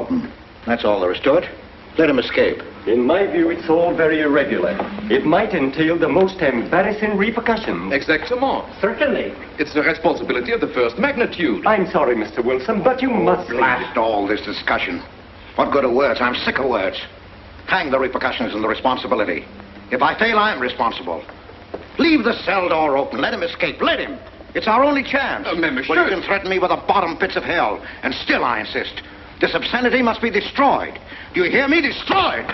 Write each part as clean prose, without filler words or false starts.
open. That's all there is to it. Let him escape. In my view, it's all very irregular. It might entail the most embarrassing repercussions. Exactement. Certainly. It's the responsibility of the first magnitude. I'm sorry, Mr. Wilson, but you must Blast all this discussion. What good are words? I'm sick of words. Hang the repercussions and the responsibility. If I fail, I'm responsible. Leave the cell door open. Let him escape. Let him. It's our only chance. Monsieur. Well, you can threaten me with the bottom pits of hell, and still I insist. This obscenity must be destroyed. Do you hear me? Destroyed!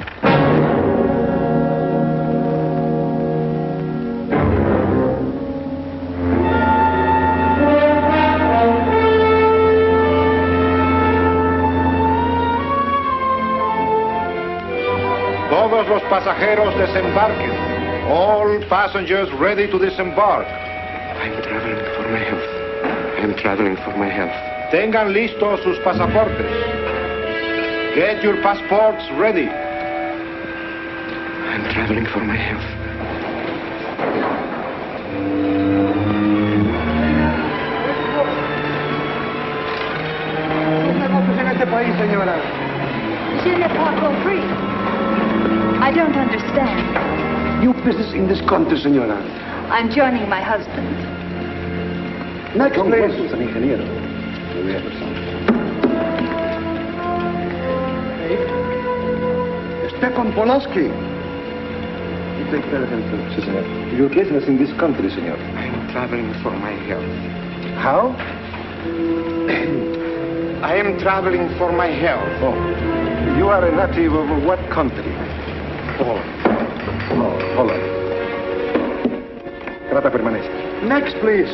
Todos los pasajeros desembarquen. All passengers ready to disembark. I'm traveling for my health. I'm traveling for my health. Tengan listos sus pasaportes. Get your passports ready. I'm traveling for my health. Je n'ai pas compris. I don't understand. New business in this country, senora. I'm joining my husband. Next, please. San ingeniero. Stefan Polaski. You take care of him, too. Senor. Your business in this country, senor. I'm traveling for my health. How? I am traveling for my health. Oh. You are a native of what country? Holland. Trata permanece. Next, please.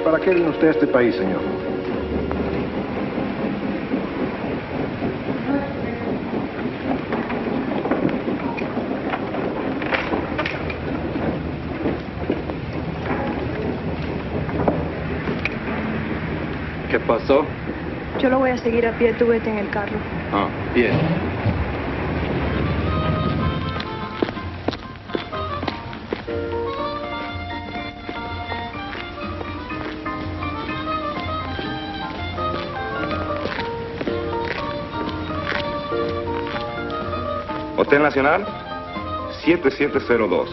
¿Para qué vino usted a este país, señor? ¿Qué pasó? Yo lo voy a seguir a pie, tú vete en el carro. Ah, bien. Hotel Nacional, 7702.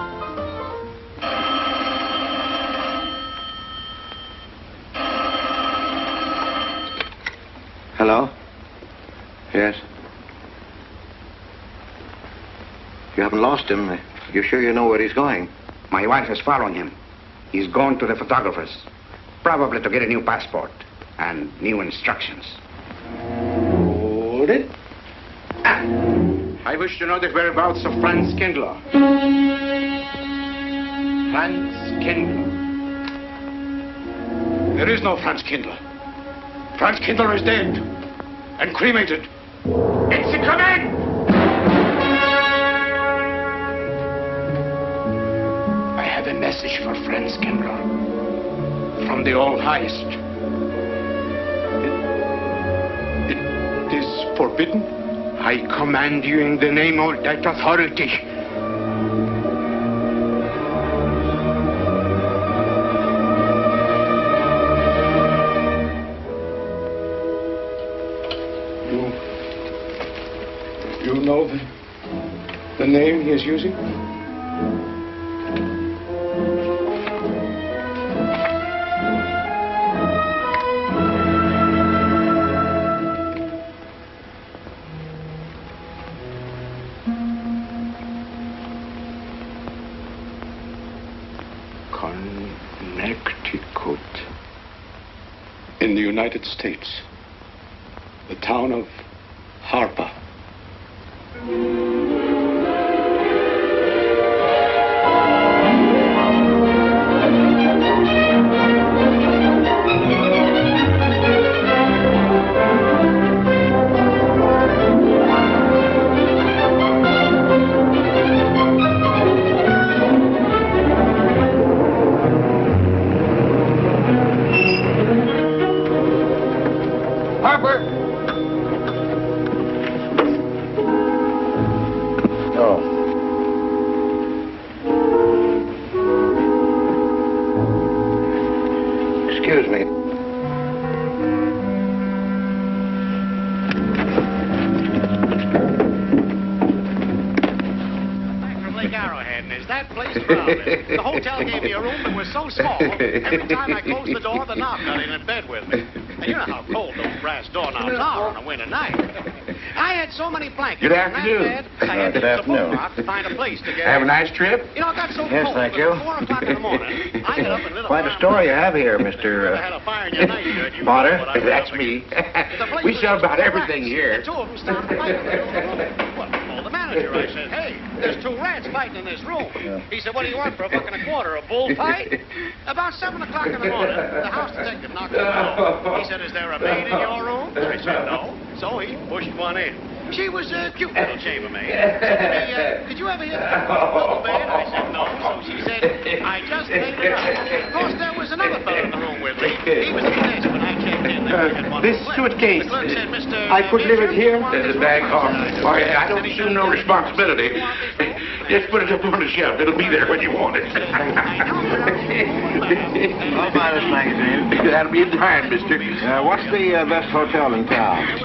Hello? Yes? You haven't lost him. You're sure you know where he's going? My wife is following him. He's gone to the photographer's, probably to get a new passport and new instructions. Hold it. I wish to know the whereabouts of Franz Kindler. Franz Kindler. There is no Franz Kindler. Franz Kindler is dead and cremated. It's a command! I have a message for Franz Kindler from the All-Highest. It is forbidden. I command you in the name of that authority. You know the name he is using? Connecticut. In the United States, the town of Harper. Excuse me. And is that place crowded? The hotel gave me a room that was so small, every time I closed the door, the knob got in bed with me. And you know how cold those brass doorknobs are on a winter night. I had so many blankets Good in that afternoon. bed, I had to use the boom box to find a place to get Have a in. nice trip? You know, it got so Yes, cold. thank It you. was 4 o'clock in the morning. I got up and lit a Quite a fire. story you have here, Mr. I had a fire in your night shirt. You Potter. know what I That's was me. The place We was sell just about full of everything rats. here. And 2 of them started fighting. Well, I called the manager. I said, hey, there's 2 rats fighting in this room. He said, what do you want for a buck and a quarter, a bullfight? About 7 o'clock in the morning, the house detective knocked on the door. He said, is there a maid in your room? I said, no. So he pushed one in. She was a cute little chambermaid. Said to me, did you ever hear the double bed? I said, no. So she said, I just made it up. Of course, there was another fellow in the room with me. He was at the desk when I checked in. This suitcase, The clerk said, Mr. I could leave it here? There's The bag off. Oh, yeah, I don't assume no responsibility. Just put it up on the shelf. It'll be there when you want it. I'll buy this magazine. That'll be a dime, mister. What's the best hotel in town?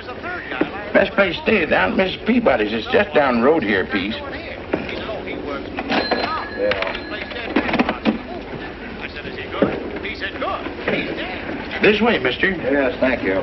Best place to stay down at Mrs. Peabody's. It's just down the road here a piece. I said, is he good? He said, good. He's dead. This way, mister. Yes, thank you.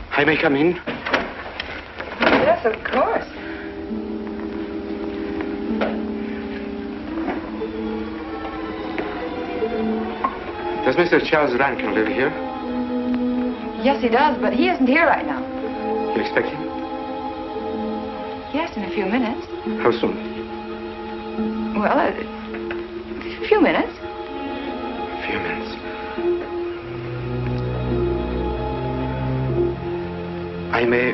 I may come in? Yes, of course. Does Mr. Charles Rankin live here? Yes, he does, but he isn't here right now. You expect him? Yes, in a few minutes. How soon? Well, a few minutes. A few minutes. I may...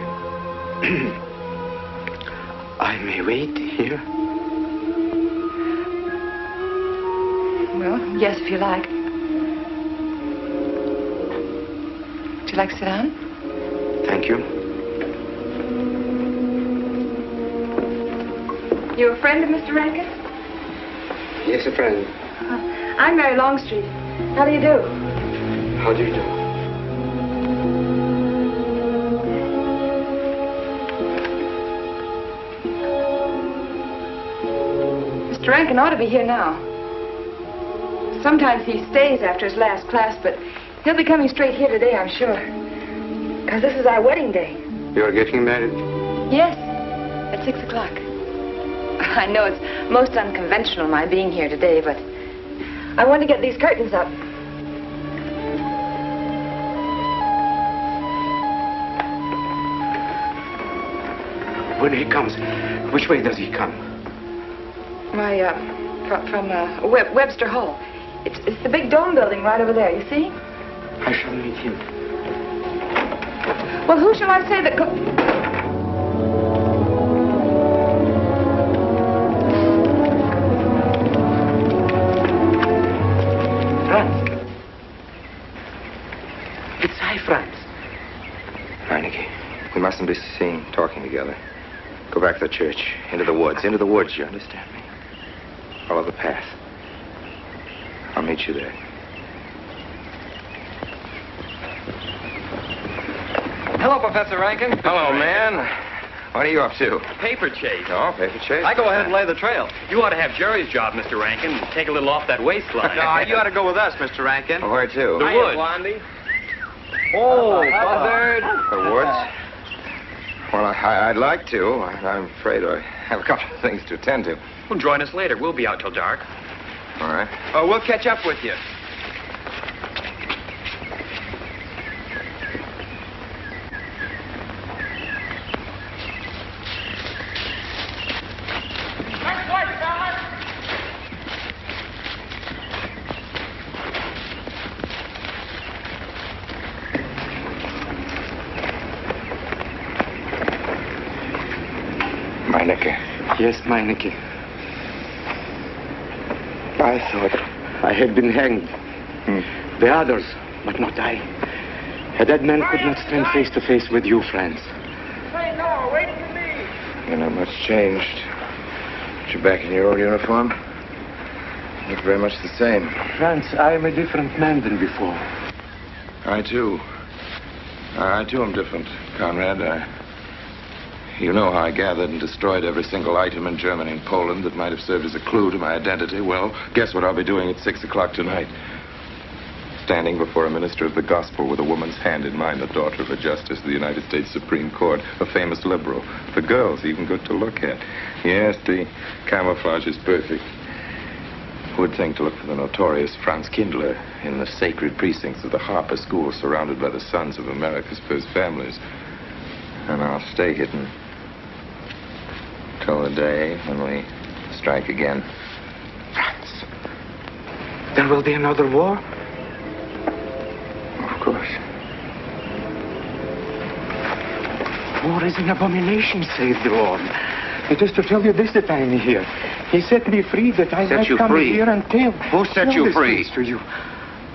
I may wait here? Well, yes, if you like. Would you like to sit down? Thank you. You a friend of Mr. Rankin? Yes, a friend. I'm Mary Longstreet. How do you do? How do you do? Mr. Rankin ought to be here now. Sometimes he stays after his last class, but he'll be coming straight here today, I'm sure. Because this is our wedding day. You're getting married? Yes, at 6 o'clock. I know it's most unconventional, my being here today, but I want to get these curtains up. When he comes, which way does he come? Why, from Webster Hall. It's the big dome building right over there, you see? I shall meet him. Well, who shall I say that Franz. It's I, Franz. Heineke, we mustn't be seen talking together. Go back to the church. Into the woods. Into the woods, you understand me? Follow the path. I'll meet you there. Hello, Professor Rankin. Hello, man. What are you up to? Paper chase. Oh, paper chase? I go ahead and lay the trail. You ought to have Jerry's job, Mr. Rankin. Take a little off that waistline. No, you ought to go with us, Mr. Rankin. Oh, where to? The woods. Blondie. Oh, Buzzard. The woods? Well, I'd like to. I'm afraid I have a couple of things to attend to. Well, join us later. We'll be out till dark. All right. Oh, we'll catch up with you. Meineke. Yes, Meineke. I thought I had been hanged. The others, but not I. A dead man could not stand face to face with you, Franz. Say no, wait for me. You're not much changed. But you're back in your old uniform. You look very much the same. Franz, I am a different man than before. I, too. I, too, am different, Conrad. You know how I gathered and destroyed every single item in Germany and Poland that might have served as a clue to my identity. Well, guess what I'll be doing at 6 o'clock tonight? Standing before a minister of the gospel with a woman's hand in mine, the daughter of a justice of the United States Supreme Court, a famous liberal. The girl's even good to look at. Yes, the camouflage is perfect. Who would think to look for the notorious Franz Kindler in the sacred precincts of the Harper School, surrounded by the sons of America's first families? And I'll stay hidden till the day when we strike again. Franz, there will be another war? Of course. War is an abomination, saith the Lord. It is to tell you this that I am here. He set me free that I might come here and tell. Who set you free? To you.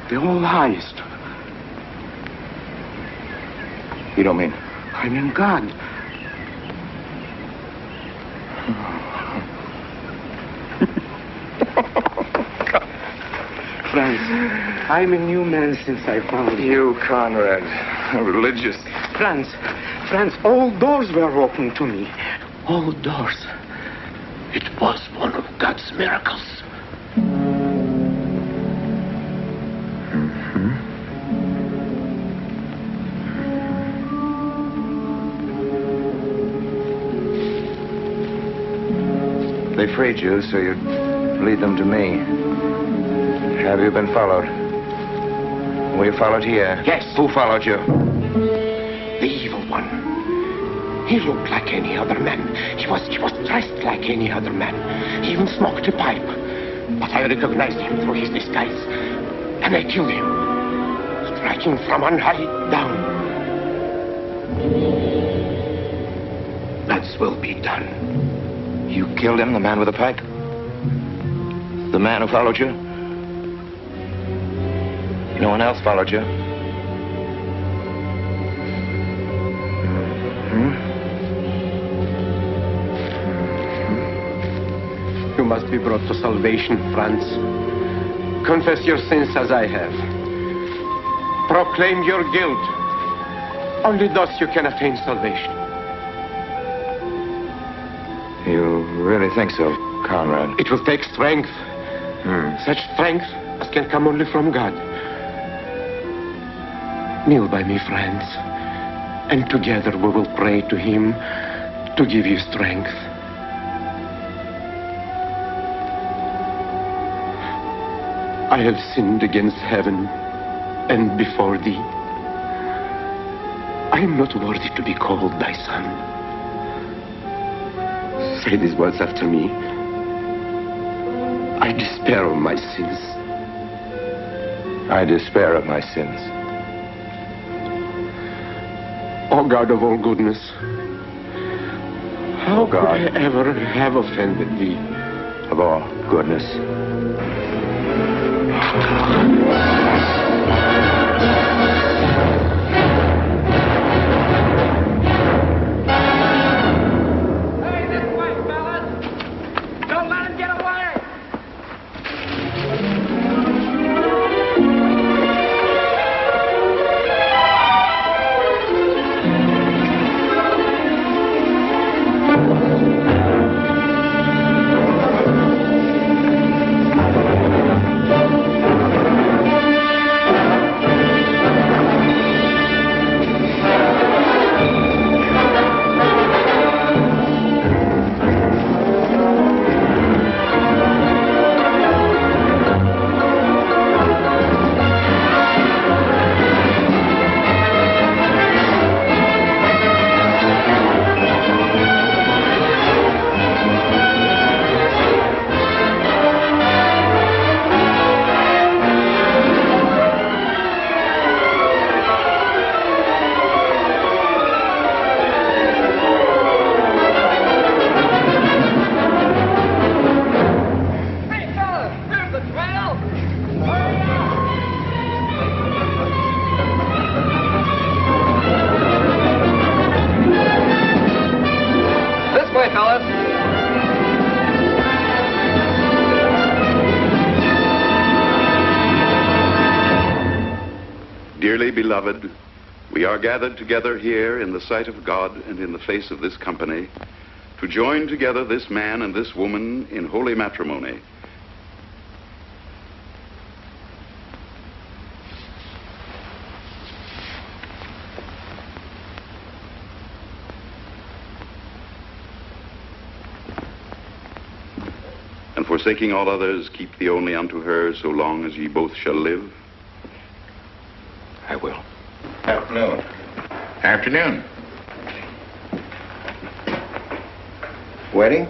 The All Highest. You don't mean? I mean God. Franz, I'm a new man since I found you. You, Conrad, religious. Franz, all doors were open to me. All doors. It was one of God's miracles. They freed you, so you'd lead them to me. Have you been followed? Were you followed here? Yes. Who followed you? The evil one. He looked like any other man. He was dressed like any other man. He even smoked a pipe. But I recognized him through his disguise. And I killed him, striking from on high down. That will be done. You killed him, the man with the pipe? The man who followed you? No one else followed you? You must be brought to salvation, Franz. Confess your sins as I have. Proclaim your guilt. Only thus you can attain salvation. You really think so, Conrad? It will take strength. Such strength as can come only from God. Kneel by me, friends, and together we will pray to Him to give you strength. I have sinned against heaven and before thee. I am not worthy to be called thy son. say these words after me. I despair of my sins. I despair of my sins. O God of all goodness, how could God. I ever have offended thee? Of all goodness. Don't let him get away! Dearly beloved, we are gathered together here in the sight of God and in the face of this company to join together this man and this woman in holy matrimony. And forsaking all others, keep thee only unto her so long as ye both shall live. I will. Afternoon. Afternoon. Wedding?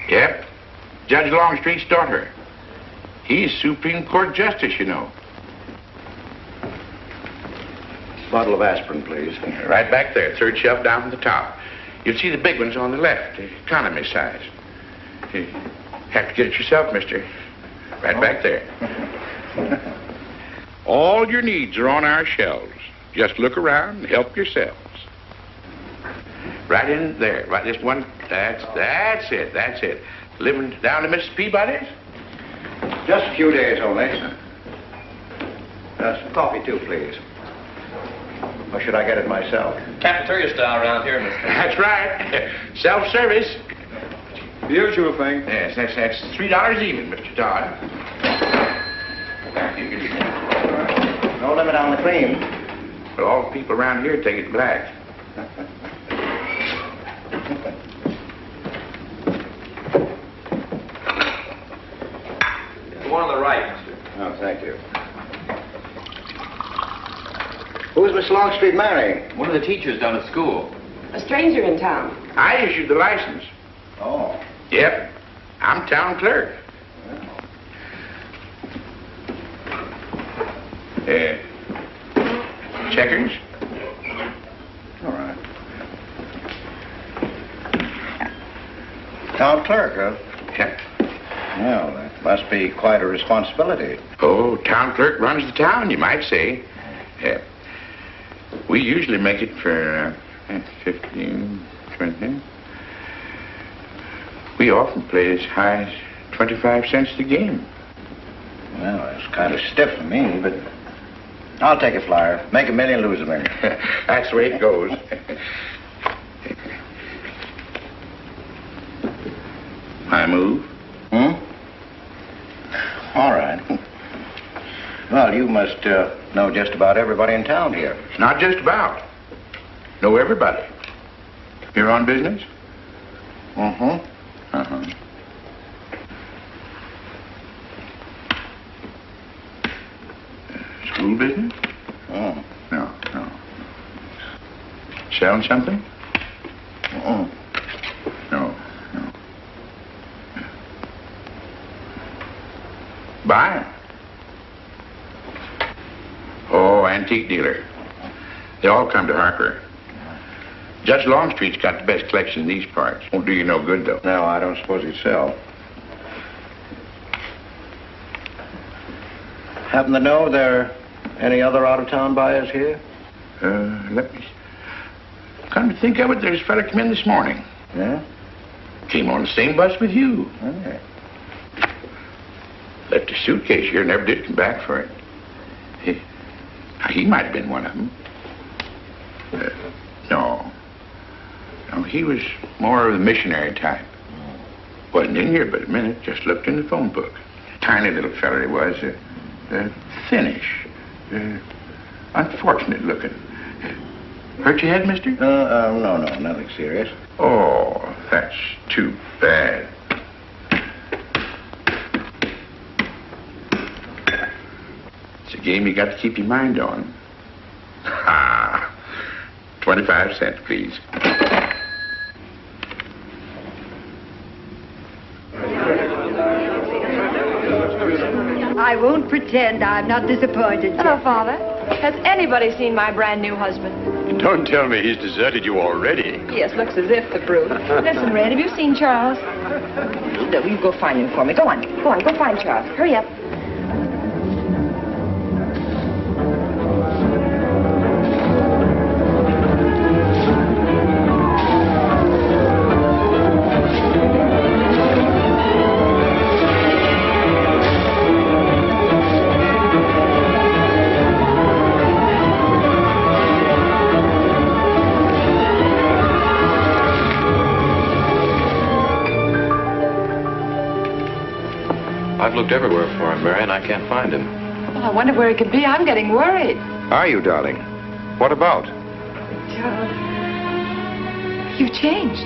Yep. Judge Longstreet's daughter. He's Supreme Court Justice, you know. Bottle of aspirin, please. Right back there, third shelf down from the top. You'll see the big ones on the left, the economy size. You have to get it yourself, mister. Right back there. All your needs are on our shelves. Just look around and help yourselves. Right in there, right this one. That's it. Living down to Mrs. Peabody's? Just a few days only. Some coffee, too, please. Or should I get it myself? Cafeteria style around here, mister. That's right. Self-service. Usual thing. Yes, that's $3 even, Mr. Todd. You can... No limit on the cream. But all the people around here take it black. The one on the right, mister. Oh, thank you. Who's Miss Longstreet marrying? One of the teachers down at school. A stranger in town. I issued the license. Oh. Yep. I'm town clerk. Checkers? All right. Town clerk, huh? Yep. Well, that must be quite a responsibility. Oh, town clerk runs the town, you might say. We usually make it for 15, 20. We often play as high as 25 cents a game. Well, that's kind of stiff for me, but I'll take a flyer. Make $1 million, lose $1 million. That's the way it goes. I move. All right. Well, you must know just about everybody in town here. Not just about. Know everybody. You're on business? Mm-hmm. Uh-huh. School business? Oh. No. Selling something? Mm-mm. No. Buy 'em. Oh, antique dealer. They all come to Harper. Judge Longstreet's got the best collection in these parts. Won't do you no good, though. No, I don't suppose he'd sell. Happen to know there are any other out-of-town buyers here? Let me... Come to think of it, there's a fella come in this morning. Yeah? Came on the same bus with you. Okay. Left a suitcase here, never did come back for it. He might have been one of them. No. No, he was more of the missionary type. Wasn't in here but a minute, just looked in the phone book. Tiny little fella he was, thinnish, unfortunate looking. Hurt your head, mister? No, nothing serious. Oh, that's too bad. It's a game you got to keep your mind on. Ha! 25 cents, please. I won't pretend I'm not disappointed. Hello, Father. Has anybody seen my brand new husband? Don't tell me he's deserted you already. Yes, looks as if, the brute. Listen, Red, have you seen Charles? No, you go find him for me. Go on, go find Charles. Hurry up. I've looked everywhere for him, Mary, and I can't find him. Oh, I wonder where he could be. I'm getting worried. Are you, darling? What about? Charles, you've changed.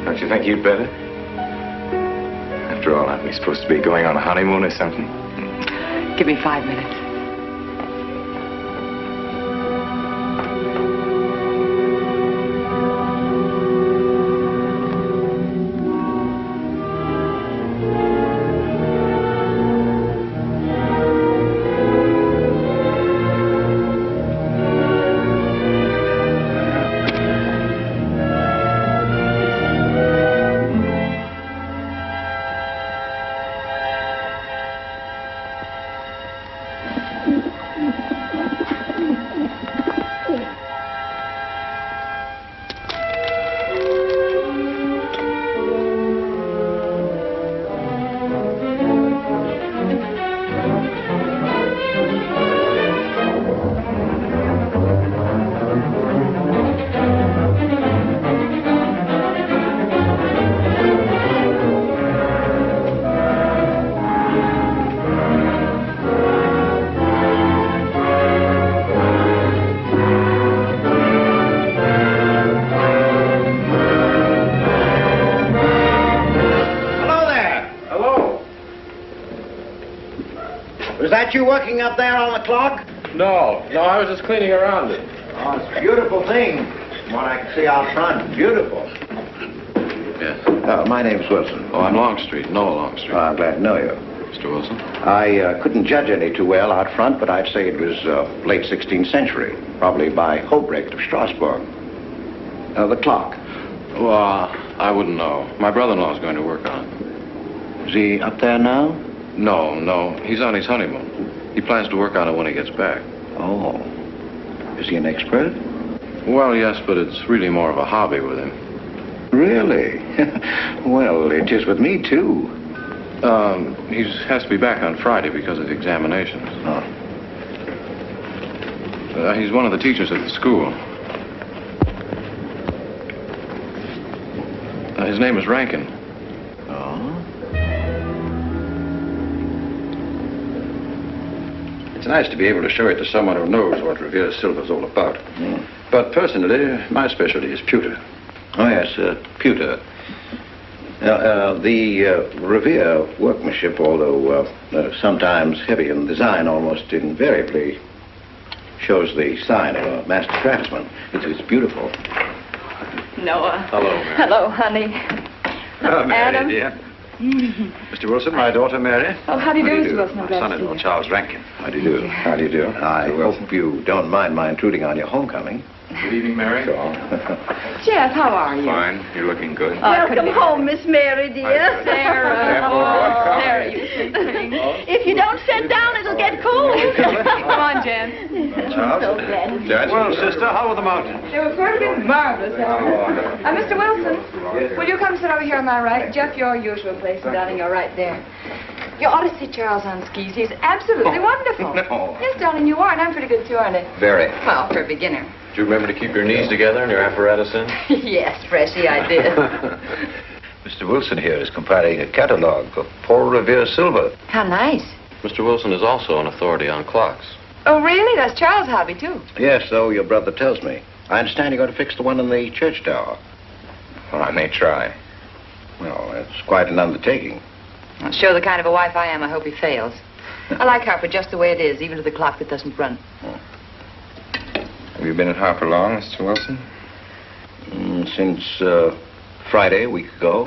Don't you think you'd better? After all, aren't we supposed to be going on a honeymoon or something? Give me 5 minutes. Was that you working up there on the clock? No, I was just cleaning around it. Oh, it's a beautiful thing. From what I can see out front, beautiful. Yes. My name's Wilson. Oh, I'm Longstreet, Noah Longstreet. I'm glad to know you. Mr. Wilson? I couldn't judge any too well out front, but I'd say it was late 16th century, probably by Hobrecht of Strasbourg. The clock. Well, I wouldn't know. My brother-in-law's going to work on it. Is he up there now? No. He's on his honeymoon. He plans to work on it when he gets back. Oh. Is he an expert? Well, yes, but it's really more of a hobby with him. Really? Well, it is with me, too. He has to be back on Friday because of the examinations. Oh. He's one of the teachers at the school. His name is Rankin. Oh? It's nice to be able to show it to someone who knows what Revere silver's all about. Mm. But personally, my specialty is pewter. Oh, yes, pewter. The Revere workmanship, although sometimes heavy in design, almost invariably shows the sign of a master craftsman. It's beautiful. Noah. Hello, Mary. Hello, honey. Mary, Adam. dear. Mr. Wilson, my daughter Mary. Oh, how do you do, Mr. Wilson? I'm My glad to son-in-law, see you. Charles Rankin. How do you do? How do you do? I hope you don't mind my intruding on your homecoming. Good evening, Mary. Jeff, how are you? Fine. You're looking good. Welcome home, Miss Mary, dear. Sarah. Oh, Sarah, you sweet thing. If you don't sit down, it'll get cold. Come on, Jen. Charles? So glad. Well, sister, how were the mountains? They were perfectly marvelous. Mr. Wilson, will you come sit over here on my right? Jeff, your usual place, and darling, you're right there. You ought to see Charles on skis. He's absolutely wonderful. No. Yes, darling, you are, and I'm pretty good too, aren't I? Very. Well, for a beginner. Do you remember to keep your knees together and your apparatus in? Yes, Freshy, I did. Mr. Wilson here is compiling a catalog of Paul Revere silver. How nice. Mr. Wilson is also an authority on clocks. Oh, really? That's Charles' hobby, too. Yes, so your brother tells me. I understand you're going to fix the one in the church tower. Well, I may try. Well, that's quite an undertaking. I'll show the kind of a wife I am. I hope he fails. I like Harper just the way it is, even to the clock that doesn't run. Have you been at Harper long, Mr. Wilson? Since Friday, a week ago.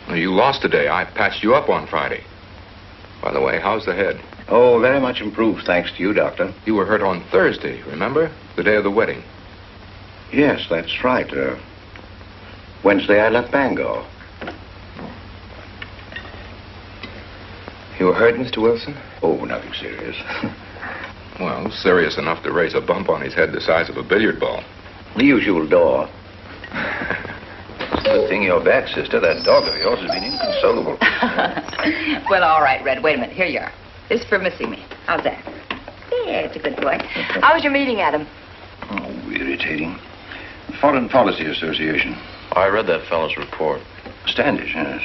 Well, you lost today. I patched you up on Friday. By the way, how's the head? Oh, very much improved, thanks to you, Doctor. You were hurt on Thursday, remember? The day of the wedding. Yes, that's right. Wednesday, I left Bangor. You were hurt, Mr. Wilson? Oh, nothing serious. Well, serious enough to raise a bump on his head the size of a billiard ball. The usual door. Good thing you're back, sister. That dog of yours has been inconsolable. Well, all right, Red. Wait a minute. Here you are. This is for missing me. How's that? Yeah, it's a good boy. How was your meeting, Adam? Oh, irritating. Foreign Policy Association. I read that fellow's report. Standish, yes.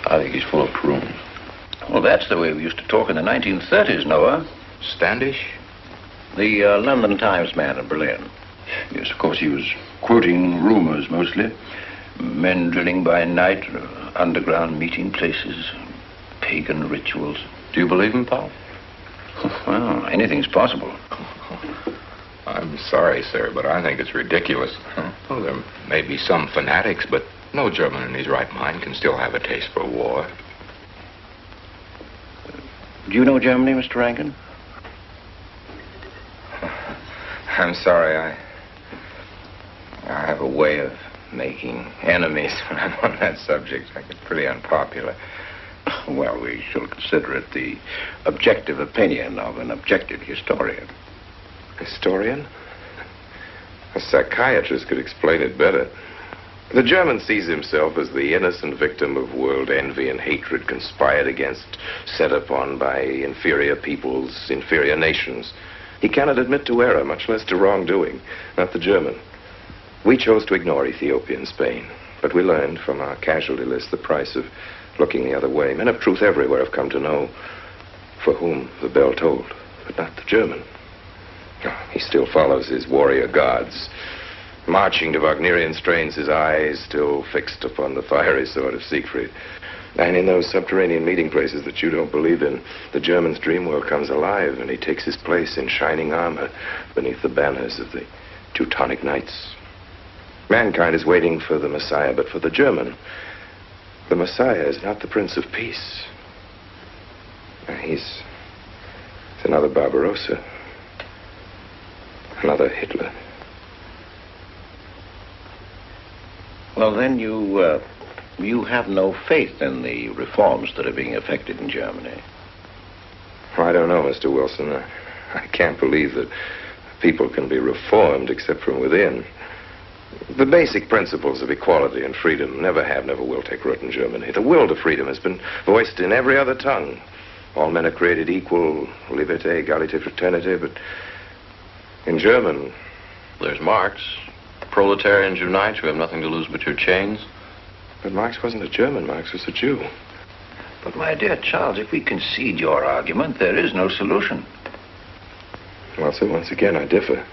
I think he's full of prunes. Well, that's the way we used to talk in the 1930s, Noah. Standish? The London Times man in Berlin. Yes, of course, he was quoting rumors mostly. Men drilling by night, underground meeting places, pagan rituals. Do you believe him, Paul? Well, anything's possible. I'm sorry, sir, but I think it's ridiculous. Oh, there may be some fanatics, but no German in his right mind can still have a taste for war. Do you know Germany, Mr. Rankin? I'm sorry, I have a way of making enemies when I'm on that subject. I get pretty unpopular. Well, we shall consider it the objective opinion of an objective historian. Historian? A psychiatrist could explain it better. The German sees himself as the innocent victim of world envy and hatred conspired against, set upon by inferior peoples, inferior nations. He cannot admit to error, much less to wrongdoing. Not the German. We chose to ignore Ethiopia and Spain, but we learned from our casualty list the price of looking the other way. Men of truth everywhere have come to know for whom the bell tolled, but not the German. He still follows his warrior gods, marching to Wagnerian strains, his eyes still fixed upon the fiery sword of Siegfried. And in those subterranean meeting places that you don't believe in, the German's dream world comes alive, and he takes his place in shining armor beneath the banners of the Teutonic Knights. Mankind is waiting for the Messiah, but for the German, the Messiah is not the Prince of Peace. He's another Barbarossa, another Hitler. Well, then you have no faith in the reforms that are being effected in Germany. I don't know, Mr. Wilson. I can't believe that people can be reformed except from within. The basic principles of equality and freedom never have, never will take root in Germany. The will to freedom has been voiced in every other tongue. All men are created equal, liberté, égalité, fraternité, but in German... There's Marx. Proletarians unite, you have nothing to lose but your chains. But Marx wasn't a German, Marx was a Jew. But, my dear Charles, if we concede your argument, there is no solution. Well, so once again, I differ.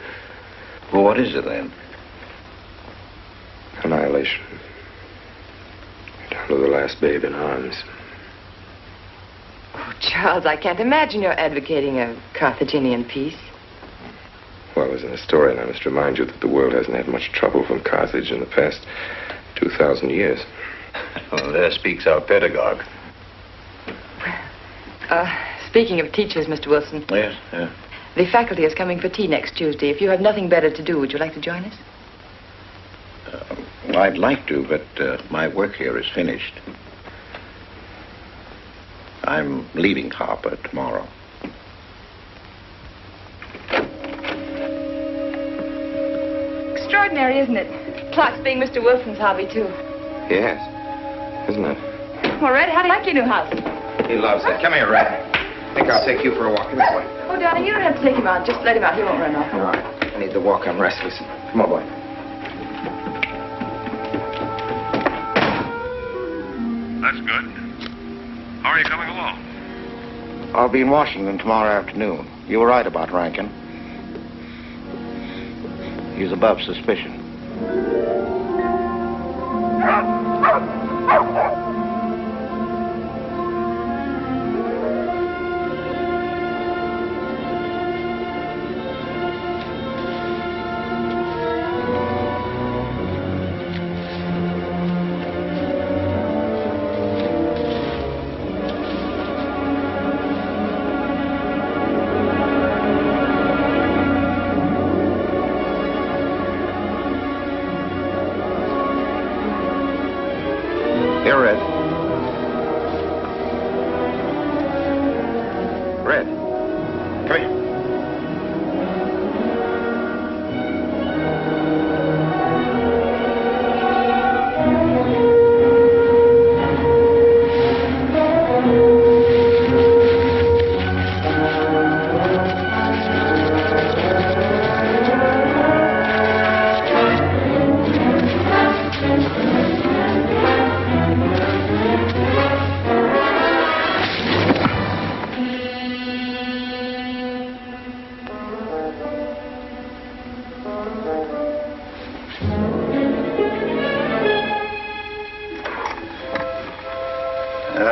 Well, what is it, then? Annihilation. Down to the last babe in arms. Oh, Charles, I can't imagine you're advocating a Carthaginian peace. Well, as an historian, I must remind you that the world hasn't had much trouble from Carthage in the past 2,000 years. Well, there speaks our pedagogue. Speaking of teachers, Mr. Wilson. Yes, yeah. The faculty is coming for tea next Tuesday. If you have nothing better to do, would you like to join us? I'd like to, but my work here is finished. I'm leaving Harper tomorrow. Extraordinary, isn't it? Clocks being Mr. Wilson's hobby, too. Yes, isn't it? Well, Red, how do you like your new house? He loves it. Come here, Red. I think I'll take you for a walk. Come here, boy. Oh, darling, you don't have to take him out. Just let him out. He won't run off. All right. I need the walk. I'm restless. Come on, boy. That's good. How are you coming along? I'll be in Washington tomorrow afternoon. You were right about Rankin. He's above suspicion. Here, Red. Red. Come here.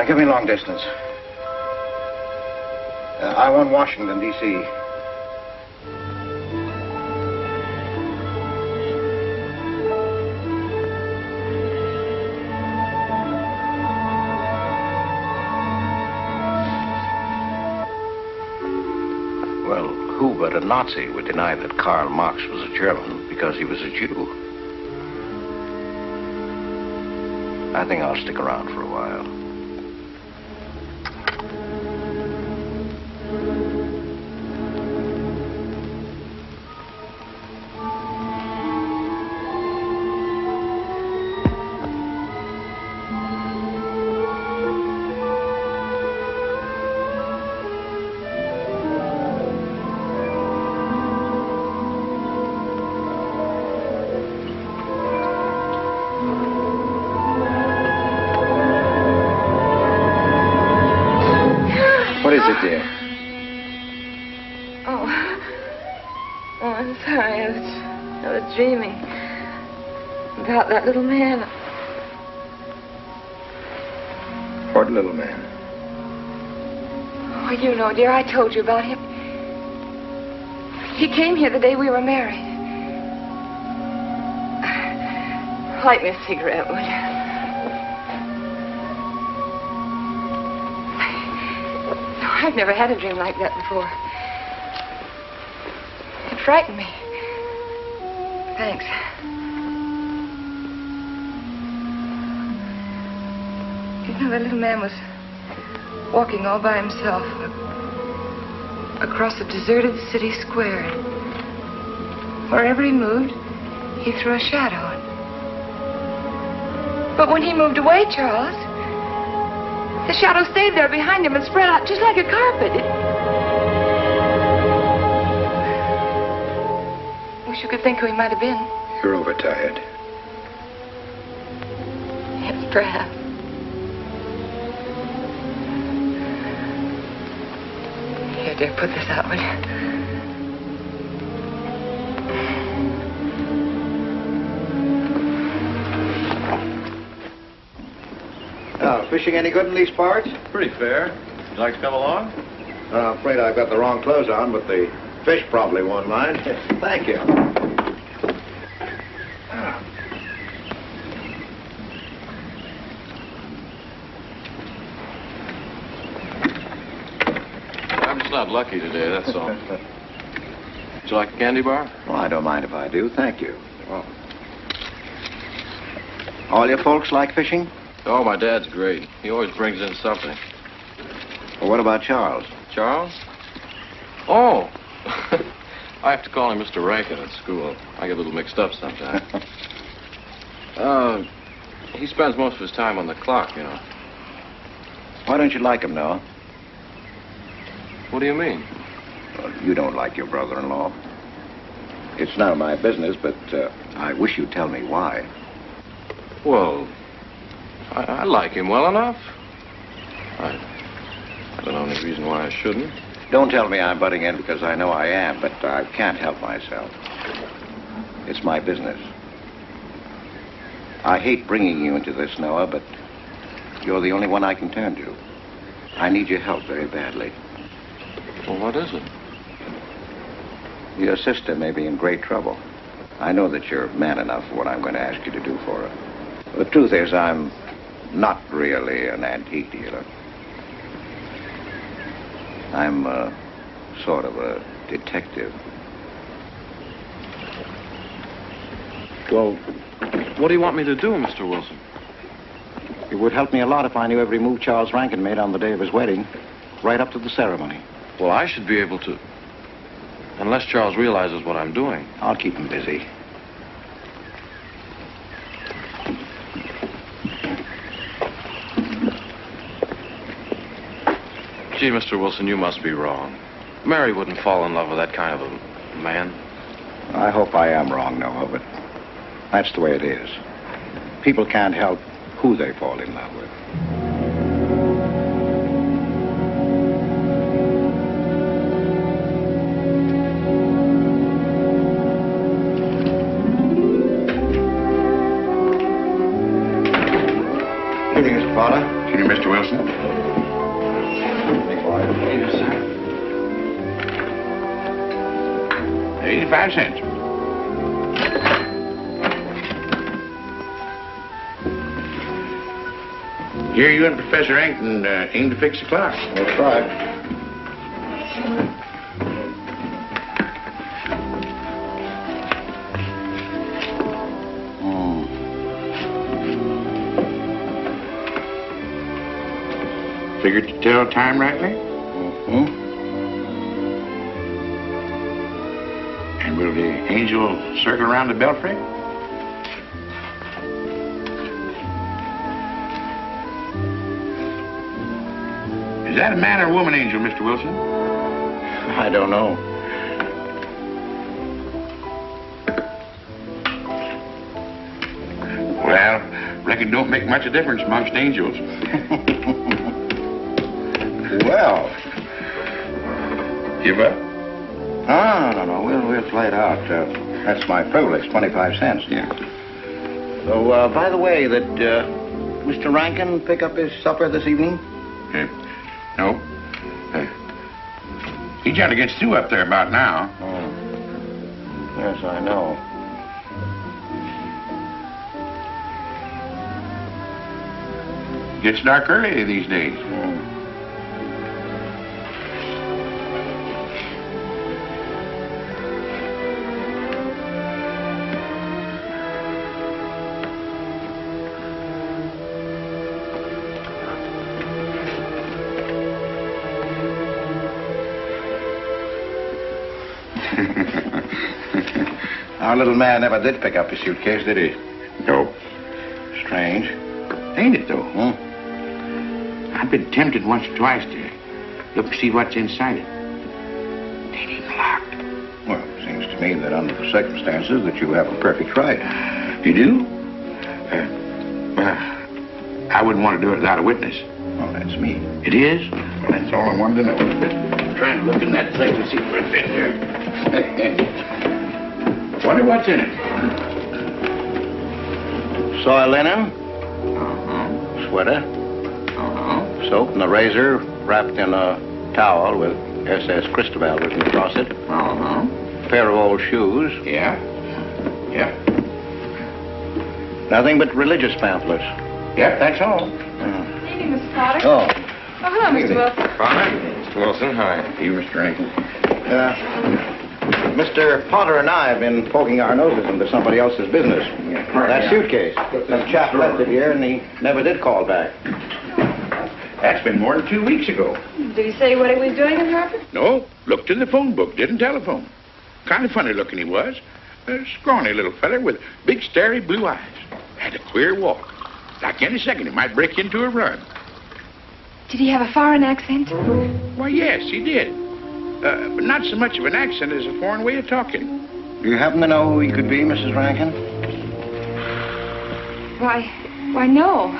Give me long distance. I want Washington, D.C. Well, who but a Nazi would deny that Karl Marx was a German because he was a Jew? I think I'll stick around for a while. What is it, dear? Oh, I'm sorry. I was dreaming about that little man. What little man? Oh, you know, dear, I told you about him. He came here the day we were married. Light me a cigarette, would you? I've never had a dream like that before. It frightened me. Thanks. You know, that little man was walking all by himself across a deserted city square. Wherever he moved, he threw a shadow. But when he moved away, Charles, the shadow stayed there behind him and spread out just like a carpet. Wish you could think who he might have been. You're overtired. Yes, perhaps. Here, dear, put this out, will you? Fishing any good in these parts? Pretty fair. Would you like to come along? I'm afraid I've got the wrong clothes on, but the fish probably won't mind. Thank you. got lucky today, that's all. Would you like a candy bar? Well, I don't mind if I do. Thank you. Well, all your folks like fishing? Oh, my dad's great. He always brings in something. Well, what about Charles? Charles? Oh! I have to call him Mr. Rankin at school. I get a little mixed up sometimes. He spends most of his time on the clock, you know. Why don't you like him, Noah? What do you mean? Well, you don't like your brother-in-law. It's none of my business, but I wish you'd tell me why. Well, I like him well enough. I don't know any reason why I shouldn't. Don't tell me I'm butting in because I know I am, but I can't help myself. It's my business. I hate bringing you into this, Noah, but you're the only one I can turn to. I need your help very badly. Well, what is it? Your sister may be in great trouble. I know that you're man enough for what I'm going to ask you to do for her. The truth is, I'm not really an antique dealer. I'm sort of a detective. Well, what do you want me to do, Mr. Wilson? It would help me a lot if I knew every move Charles Rankin made on the day of his wedding, right up to the ceremony. Well, I should be able to. Unless Charles realizes what I'm doing. I'll keep him busy. Gee, Mr. Wilson, you must be wrong. Mary wouldn't fall in love with that kind of a man. I hope I am wrong, Noah, but that's the way it is. People can't help who they fall in love with. Good evening, Mr. Potter. Good evening, Mr. Wilson. 85 cents. Here you and Professor Ankton aim to fix the clock. We'll try. Figured to tell time rightly? Mm-hmm. And will the angel circle around the belfry? Is that a man or a woman angel, Mr. Wilson? I don't know. Well, reckon don't make much of a difference amongst angels. Well. Give up? No. We'll play it out. That's my privilege, 25 cents. Yeah. So, by the way, did Mr. Rankin pick up his supper this evening? No. He tried to get Sue up there about now. Oh. Yes, I know. Gets dark early these days. Our little man never did pick up his suitcase, did he? No. Strange. Ain't it, though? I've been tempted once or twice to look to see what's inside it. Ain't even locked. Well, it seems to me that under the circumstances that you have a perfect right. You do? Well, I wouldn't want to do it without a witness. Well, that's me. It is? That's all I wanted to know. I'm trying to look in that thing to see what it's in here. Wonder what's in it. Soil linen. Sweater. Soap and a razor wrapped in a towel with SS Cristobal written across it. Pair of old shoes. Yeah. Nothing but religious pamphlets. Yep, that's all. Good evening, Mr. Potter. Oh. Oh, hello, Mr. Wilson. Father? Wilson. Hi. You, Mr. Rankin. Mr. Potter and I have been poking our noses into somebody else's business. That suitcase. Some chap left it here, and he never did call back. That's been more than 2 weeks ago. Did he say what he was doing in Harvard? No, looked in the phone book, didn't telephone. Kind of funny looking he was. A scrawny little feller with big, starry blue eyes. Had a queer walk. Like any second, he might break into a run. Did he have a foreign accent? Why, yes, he did. But not so much of an accent as a foreign way of talking. Do you happen to know who he could be, Mrs. Rankin? Why, no.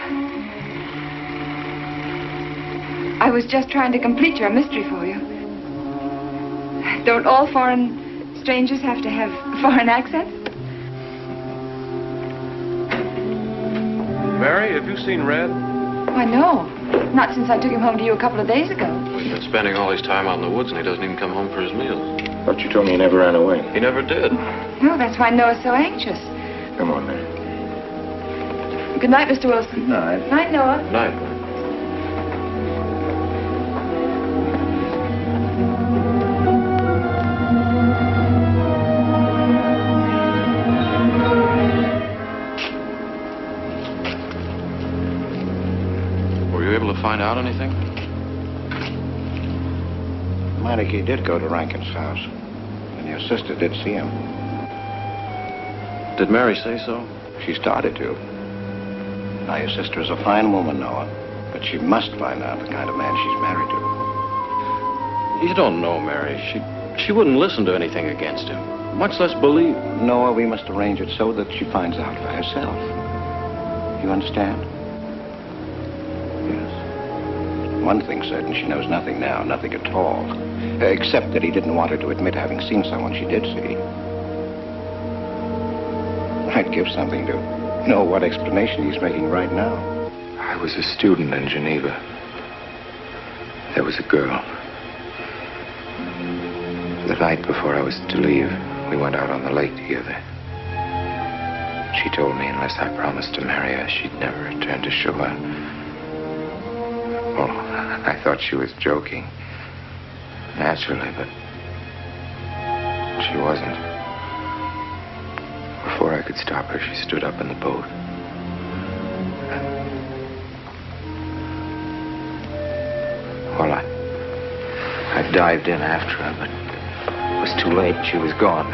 I was just trying to complete your mystery for you. Don't all foreign strangers have to have foreign accents? Mary, have you seen Red? Why, no. Not since I took him home to you a couple of days ago. He's been spending all his time out in the woods, and he doesn't even come home for his meals. But you told me he never ran away. He never did. No, that's why Noah's so anxious. Come on, Mary. Good night, Mr. Wilson. Good night. Night, Noah. Night. Were you able to find out anything? Meineke did go to Rankin's house, and your sister did see him. Did Mary say so? She started to. Now, your sister is a fine woman, Noah, but she must find out the kind of man she's married to. You don't know, Mary. She wouldn't listen to anything against him, much less believe. Noah, we must arrange it so that she finds out for herself. You understand? Yes. One thing's certain, she knows nothing now, nothing at all. Except that he didn't want her to admit having seen someone she did see. I'd give something to know what explanation he's making right now. I was a student in Geneva. There was a girl. The night before I was to leave, we went out on the lake together. She told me unless I promised to marry her, she'd never return to shore. Well, I thought she was joking. Naturally, but she wasn't. Before I could stop her, she stood up in the boat. Well, I dived in after her, but it was too late. She was gone.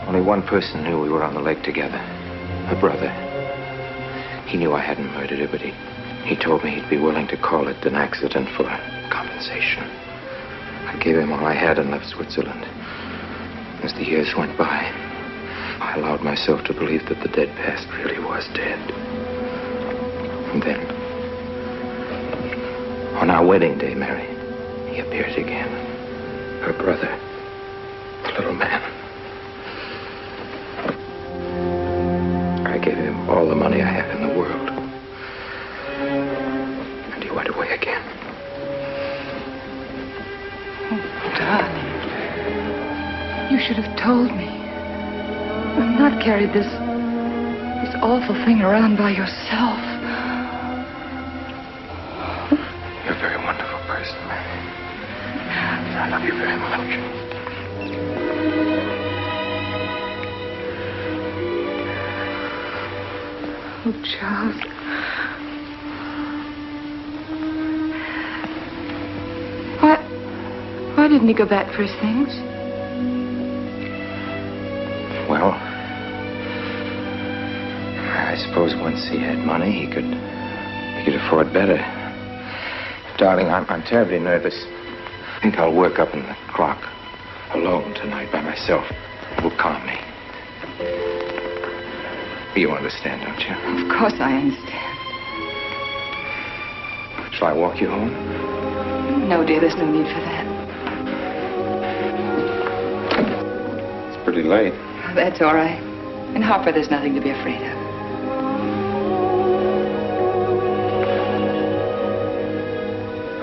Only one person knew we were on the lake together. Her brother. He knew I hadn't murdered her, but he told me he'd be willing to call it an accident for compensation. I gave him all I had and left Switzerland. As the years went by, I allowed myself to believe that the dead past really was dead. And then, on our wedding day, Mary, he appeared again. Her brother, the little man. I gave him all the money I had in the world. And he went away again. Oh, darling. You should have told me. And not carried this awful thing around by yourself. You're a very wonderful person, Mary. I love you very much. Oh, Charles. Why didn't he go back for his things? Well, I suppose once he had money, he could afford better. Darling, I'm terribly nervous. I think I'll work up in the clock alone tonight by myself. It will calm me. You understand, don't you? Of course I understand. Shall I walk you home? No, dear, there's no need for that. It's pretty late. That's all right. In Harper, there's nothing to be afraid of.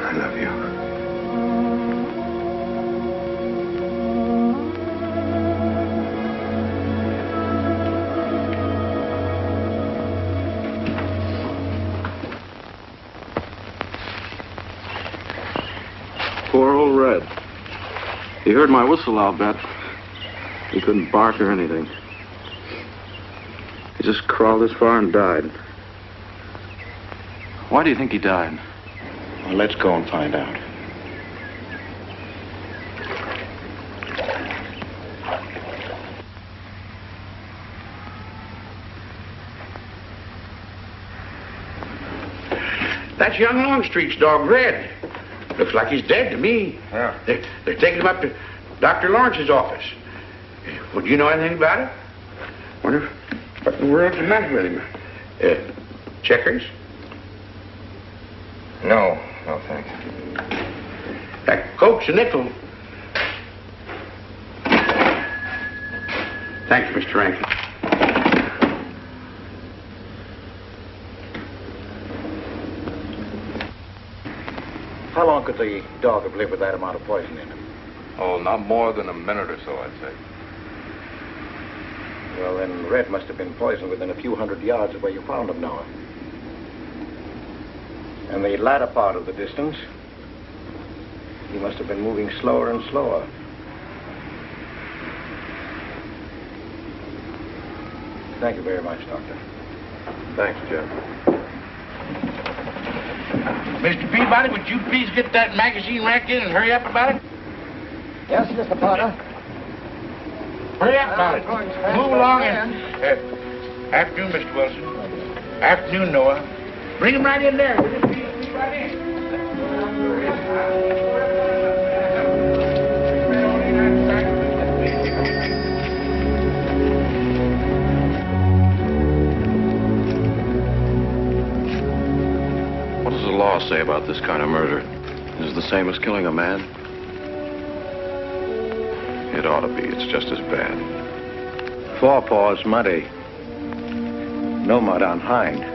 I love you. Poor old heard my whistle, I'll bet. He couldn't bark or anything. He just crawled this far and died. Why do you think he died? Well, let's go and find out. That's young Longstreet's dog, Red. Looks like he's dead to me. Yeah. They're taking him up to Dr. Lawrence's office. Would you know anything about it? Wonder what in the world's the matter with him? Checkers? No, thanks. Cokes, a nickel. Thanks, Mr. Rankin. How long could the dog have lived with that amount of poison in him? Oh, not more than a minute or so, I'd say. Well, then Red must have been poisoned within a few hundred yards of where you found him, Noah. And the latter part of the distance, he must have been moving slower and slower. Thank you very much, Doctor. Thanks, Jeff. Mr. Peabody, would you please get that magazine racked in and hurry up about it? Yes, Mr. Potter. Hurry up about it. Move along and... afternoon, Mr. Wilson. Afternoon, Noah. Bring him right in there. Will you please? Right in. What does the law say about this kind of murder? Is it the same as killing a man? It ought to be. It's just as bad. Forepaws muddy. No mud on hind.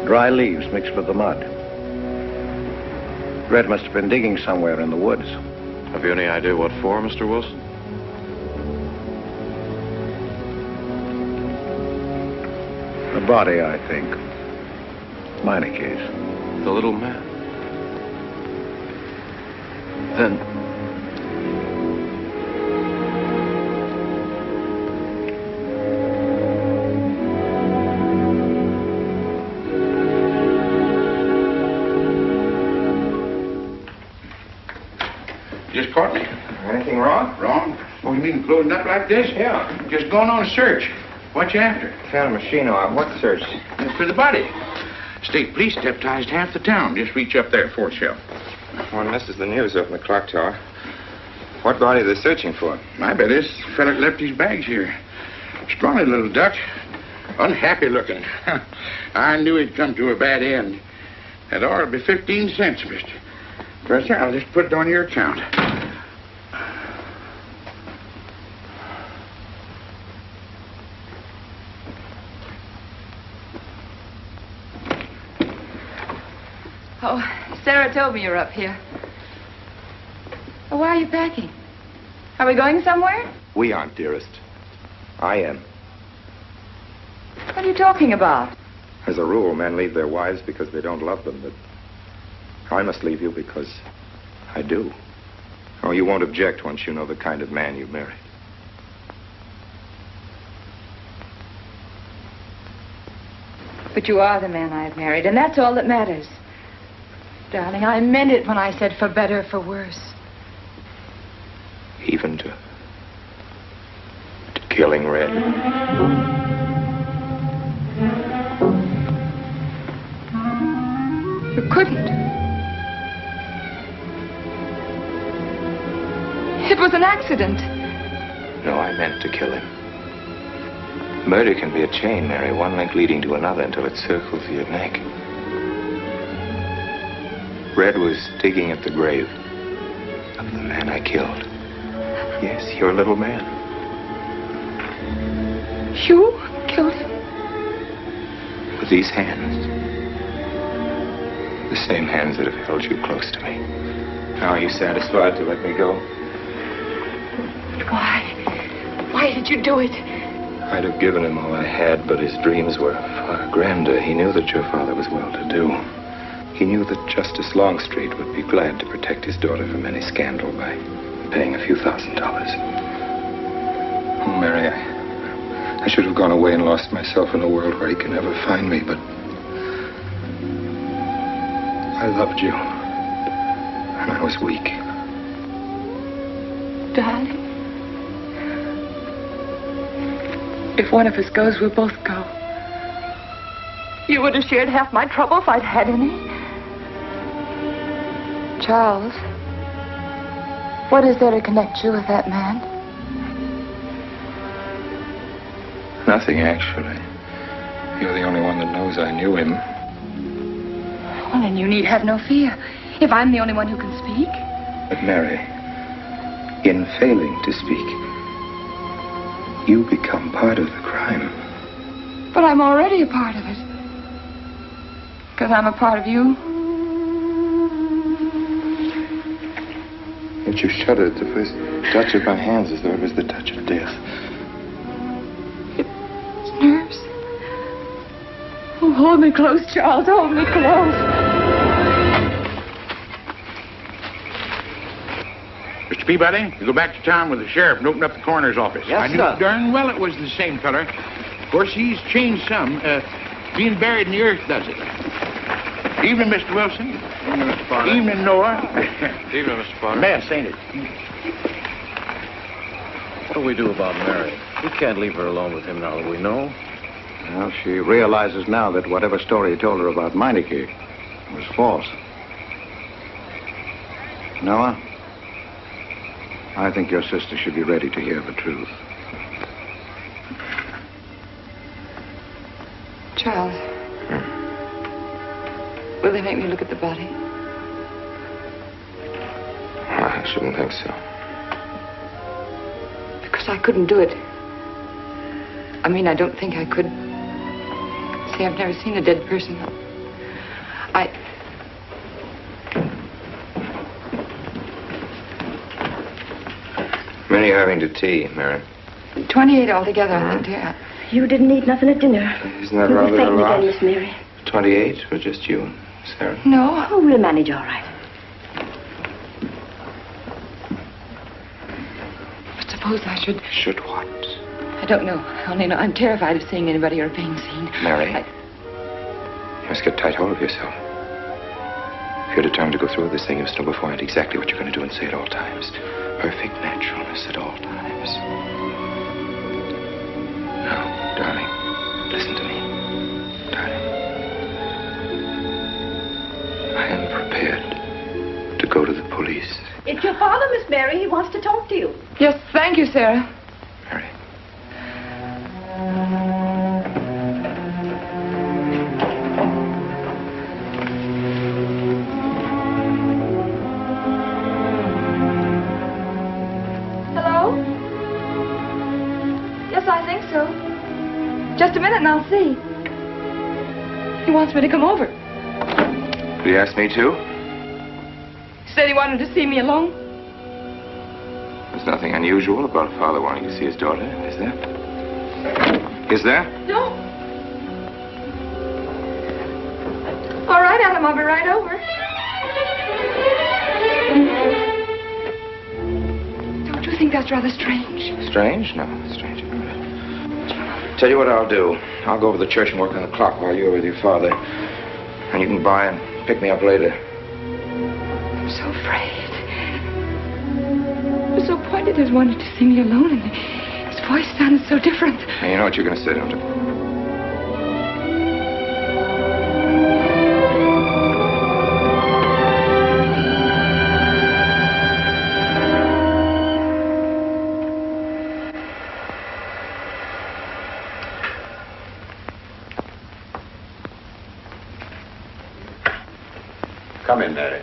Dry leaves mixed with the mud. Red must have been digging somewhere in the woods. Have you any idea what for, Mr. Wilson? A body, I think. Minor case. The little man. Then... Just caught me. Anything wrong? Wrong? Oh, you mean closing up like this? Yeah. Just going on a search. What you after? Found a machine on what search? For the body. State police deputized half the town. Just reach up there, fourth shelf. One misses the news up in the clock tower. What body are they searching for? I bet this fella left his bags here. Scrawny little duck. Unhappy looking. I knew he'd come to a bad end. That ought to be 15 cents, mister. Professor, I'll just put it on your account. Oh, Sarah told me you're up here. Oh, why are you packing? Are we going somewhere? We aren't, dearest. I am. What are you talking about? As a rule, men leave their wives because they don't love them, but I must leave you because I do. Oh, you won't object once you know the kind of man you've married. But you are the man I've married, and that's all that matters. Darling, I meant it when I said for better, for worse. Even to killing Red. You couldn't. It was an accident. No, I meant to kill him. Murder can be a chain, Mary, one link leading to another until it circles your neck. Red was digging at the grave of the man I killed. Yes, your little man. You killed him? With these hands. The same hands that have held you close to me. Now, are you satisfied to let me go? Why? Why did you do it? I'd have given him all I had, but his dreams were far grander. He knew that your father was well-to-do. He knew that Justice Longstreet would be glad to protect his daughter from any scandal by paying a few $1,000s. Oh, Mary, I should have gone away and lost myself in a world where he can never find me, but I loved you, and I was weak. Darling, if one of us goes, we'll both go. You would have shared half my trouble if I'd had any. Charles, what is there to connect you with that man? Nothing, actually. You're the only one that knows I knew him. Well, then you need have no fear. If I'm the only one who can speak. But Mary, in failing to speak, you become part of the crime. But I'm already a part of it. Because I'm a part of you. Yet you shuddered at the first touch of my hands as though it was the touch of death. It's nerves. Oh, hold me close, Charles. Hold me close. Mr. Peabody, you go back to town with the sheriff and open up the coroner's office. Yes, I knew sir. darn well it was the same feller. Of course, he's changed some. Being buried in the earth does it. Evening, Mr. Wilson. Evening, Mr. Potter. Evening, Noah. Evening, Mr. Potter. Mess, ain't it? What do we do about Mary? We can't leave her alone with him now that we know. Well, she realizes now that whatever story he told her about Meineke was false. Noah, I think your sister should be ready to hear the truth. Charles. Will they make me look at the body? I shouldn't think so. Because I couldn't do it. I mean, I don't think I could. See, I've never seen a dead person. How many are you having to tea, Mary? 28 altogether, I think, dear. You didn't eat nothing at dinner. Isn't that You'll be rather a fainting lot? again, Miss Mary. 28 for just you and Sarah? No. Oh, we'll manage all right. But suppose I should... Should what? I don't know. I only know I'm terrified of seeing anybody or being seen. Mary, you must get tight hold of yourself. If you're determined to go through with this thing, you must know beforehand exactly what you're going to do and say at all times. Perfect naturalness at all times. Now, darling, listen to me. Darling. I am prepared to go to the police. It's your father, Miss Mary. He wants to talk to you. Yes, thank you, Sarah. Mary. Hello? Yes, I think so. Just a minute and I'll see. He wants me to come over. Did he ask me to? He said he wanted to see me alone. There's nothing unusual about a father wanting to see his daughter, is there? Is there? No. All right, Adam, I'll be right over. Don't you think that's rather strange? Strange? No, strange. Tell you what I'll do. I'll go over to the church and work on the clock while you're with your father. And you can buy and pick me up later. I'm so afraid. He was so pointed as wanted to see me alone, and his voice sounded so different. And you know what you're going to say, don't you? Come in, Mary.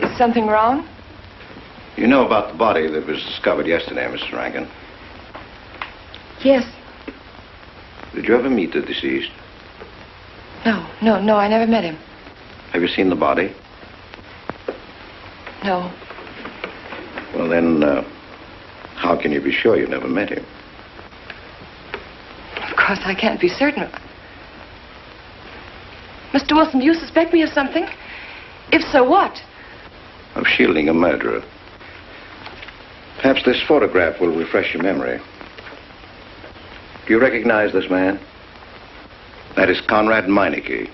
Is something wrong? You know about the body that was discovered yesterday, Mrs. Rankin? Yes. Did you ever meet the deceased? No, I never met him. Have you seen the body? No. Well, then, how can you be sure you never met him? Of course, I can't be certain. Mr. Wilson, do you suspect me of something? If so, what? Of shielding a murderer. Perhaps this photograph will refresh your memory. Do you recognize this man? That is Conrad Meineke,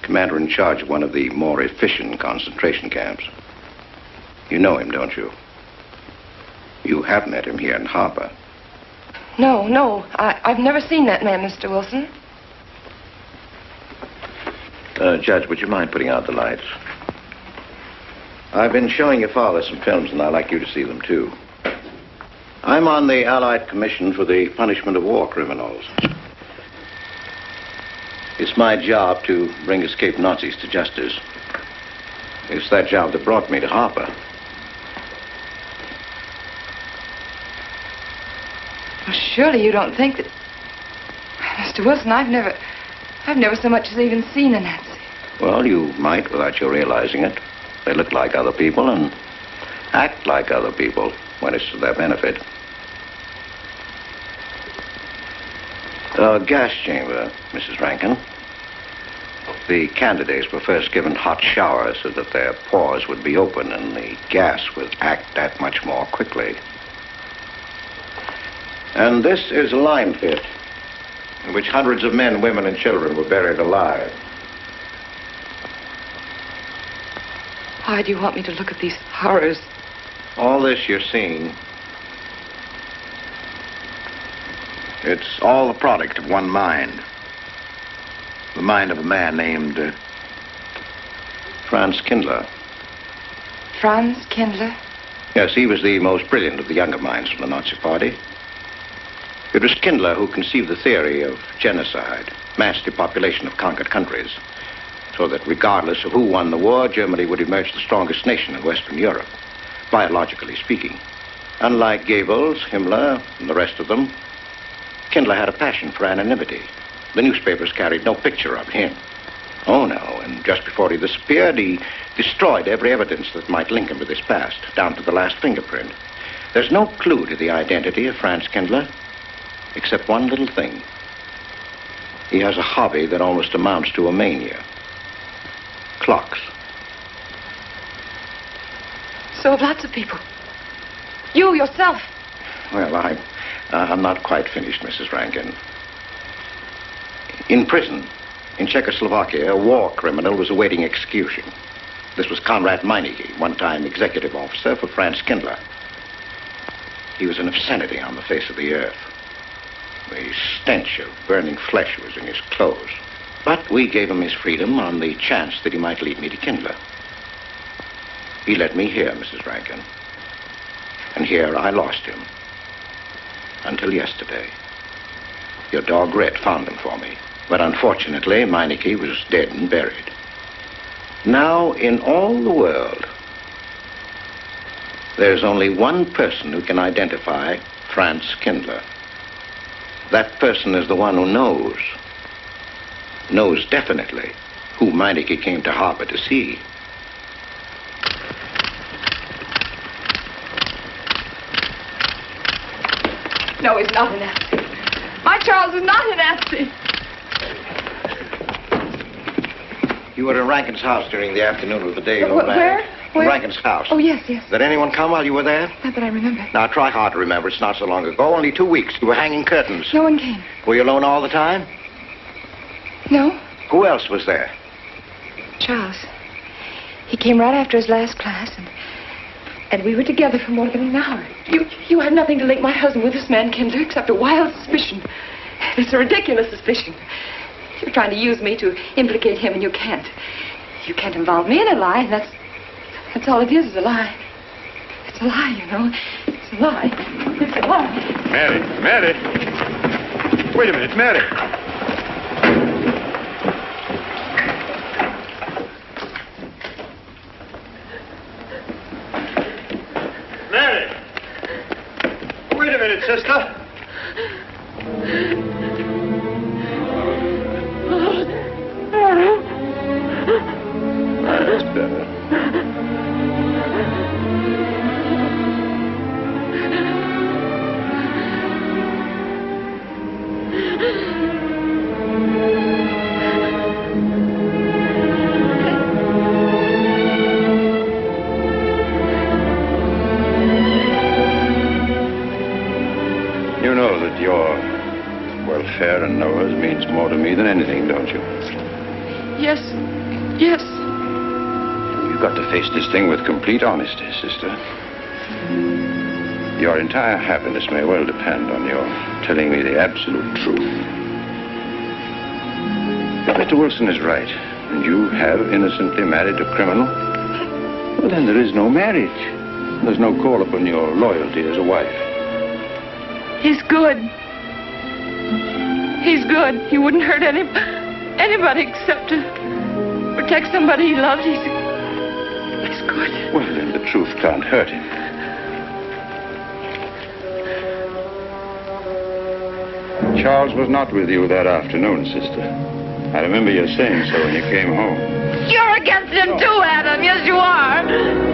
commander in charge of one of the more efficient concentration camps. You know him, don't you? You have met him here in Harper. No. I've never seen that man, Mr. Wilson. Judge, would you mind putting out the lights? I've been showing your father some films, and I'd like you to see them, too. I'm on the Allied Commission for the Punishment of War Criminals. It's my job to bring escaped Nazis to justice. It's that job that brought me to Harper. Well, surely you don't think that... Mr. Wilson, I've never so much as even seen a Nazi. Well, you might without you realizing it. They look like other people and act like other people when it's to their benefit. Gas chamber, Mrs. Rankin. The candidates were first given hot showers so that their pores would be open and the gas would act that much more quickly. And this is a lime pit in which hundreds of men, women, and children were buried alive. Why do you want me to look at these horrors? All this you're seeing, it's all the product of one mind. The mind of a man named Franz Kindler. Franz Kindler? Yes, he was the most brilliant of the younger minds from the Nazi Party. It was Kindler who conceived the theory of genocide, mass depopulation of conquered countries, so that regardless of who won the war, Germany would emerge the strongest nation in Western Europe, biologically speaking. Unlike Goebbels, Himmler, and the rest of them, Kindler had a passion for anonymity. The newspapers carried no picture of him. Oh, no, and just before he disappeared, he destroyed every evidence that might link him with his past, down to the last fingerprint. There's no clue to the identity of Franz Kindler, except one little thing. He has a hobby that almost amounts to a mania. Clocks. So have lots of people. You, yourself. Well, I'm not quite finished, Mrs. Rankin. In prison, in Czechoslovakia, a war criminal was awaiting execution. This was Conrad Meineke, one-time executive officer for Franz Kindler. He was an obscenity on the face of the earth. The stench of burning flesh was in his clothes. But we gave him his freedom on the chance that he might lead me to Kindler. He led me here, Mrs. Rankin. And here I lost him. Until yesterday. Your dog Red found him for me. But unfortunately, Meineke was dead and buried. Now, in all the world, there's only one person who can identify Franz Kindler. That person is the one who knows definitely who Meineke came to Harper to see. No, he's not a Nazi. My Charles is not a Nazi. You were in Rankin's house during the afternoon of the day you were Where? In Rankin's house. Oh, yes. Did anyone come while you were there? Not that I remember. Now, try hard to remember. It's not so long ago. Only 2 weeks. You were hanging curtains. No one came. Were you alone all the time? No. Who else was there? Charles. He came right after his last class, and we were together for more than an hour. You have nothing to link my husband with this man, Kindler, except a wild suspicion. It's a ridiculous suspicion. You're trying to use me to implicate him, and you can't. You can't involve me in a lie, and that's all it is a lie. It's a lie, you know. It's a lie. It's a lie. Mary. Wait a minute, Mary. Mary! Wait a minute, sister. That's better. know that your welfare and Noah's means more to me than anything, don't you? Yes. Yes. You've got to face this thing with complete honesty, sister. Your entire happiness may well depend on your telling me the absolute truth. If Mr. Wilson is right, and you have innocently married a criminal, well, then there is no marriage. There's no call upon your loyalty as a wife. He's good. He's good. He wouldn't hurt anybody except to protect somebody he loves. He's good. Well, then the truth can't hurt him. Charles was not with you that afternoon, sister. I remember you saying so when you came home. You're against him too, Adam. Yes, you are.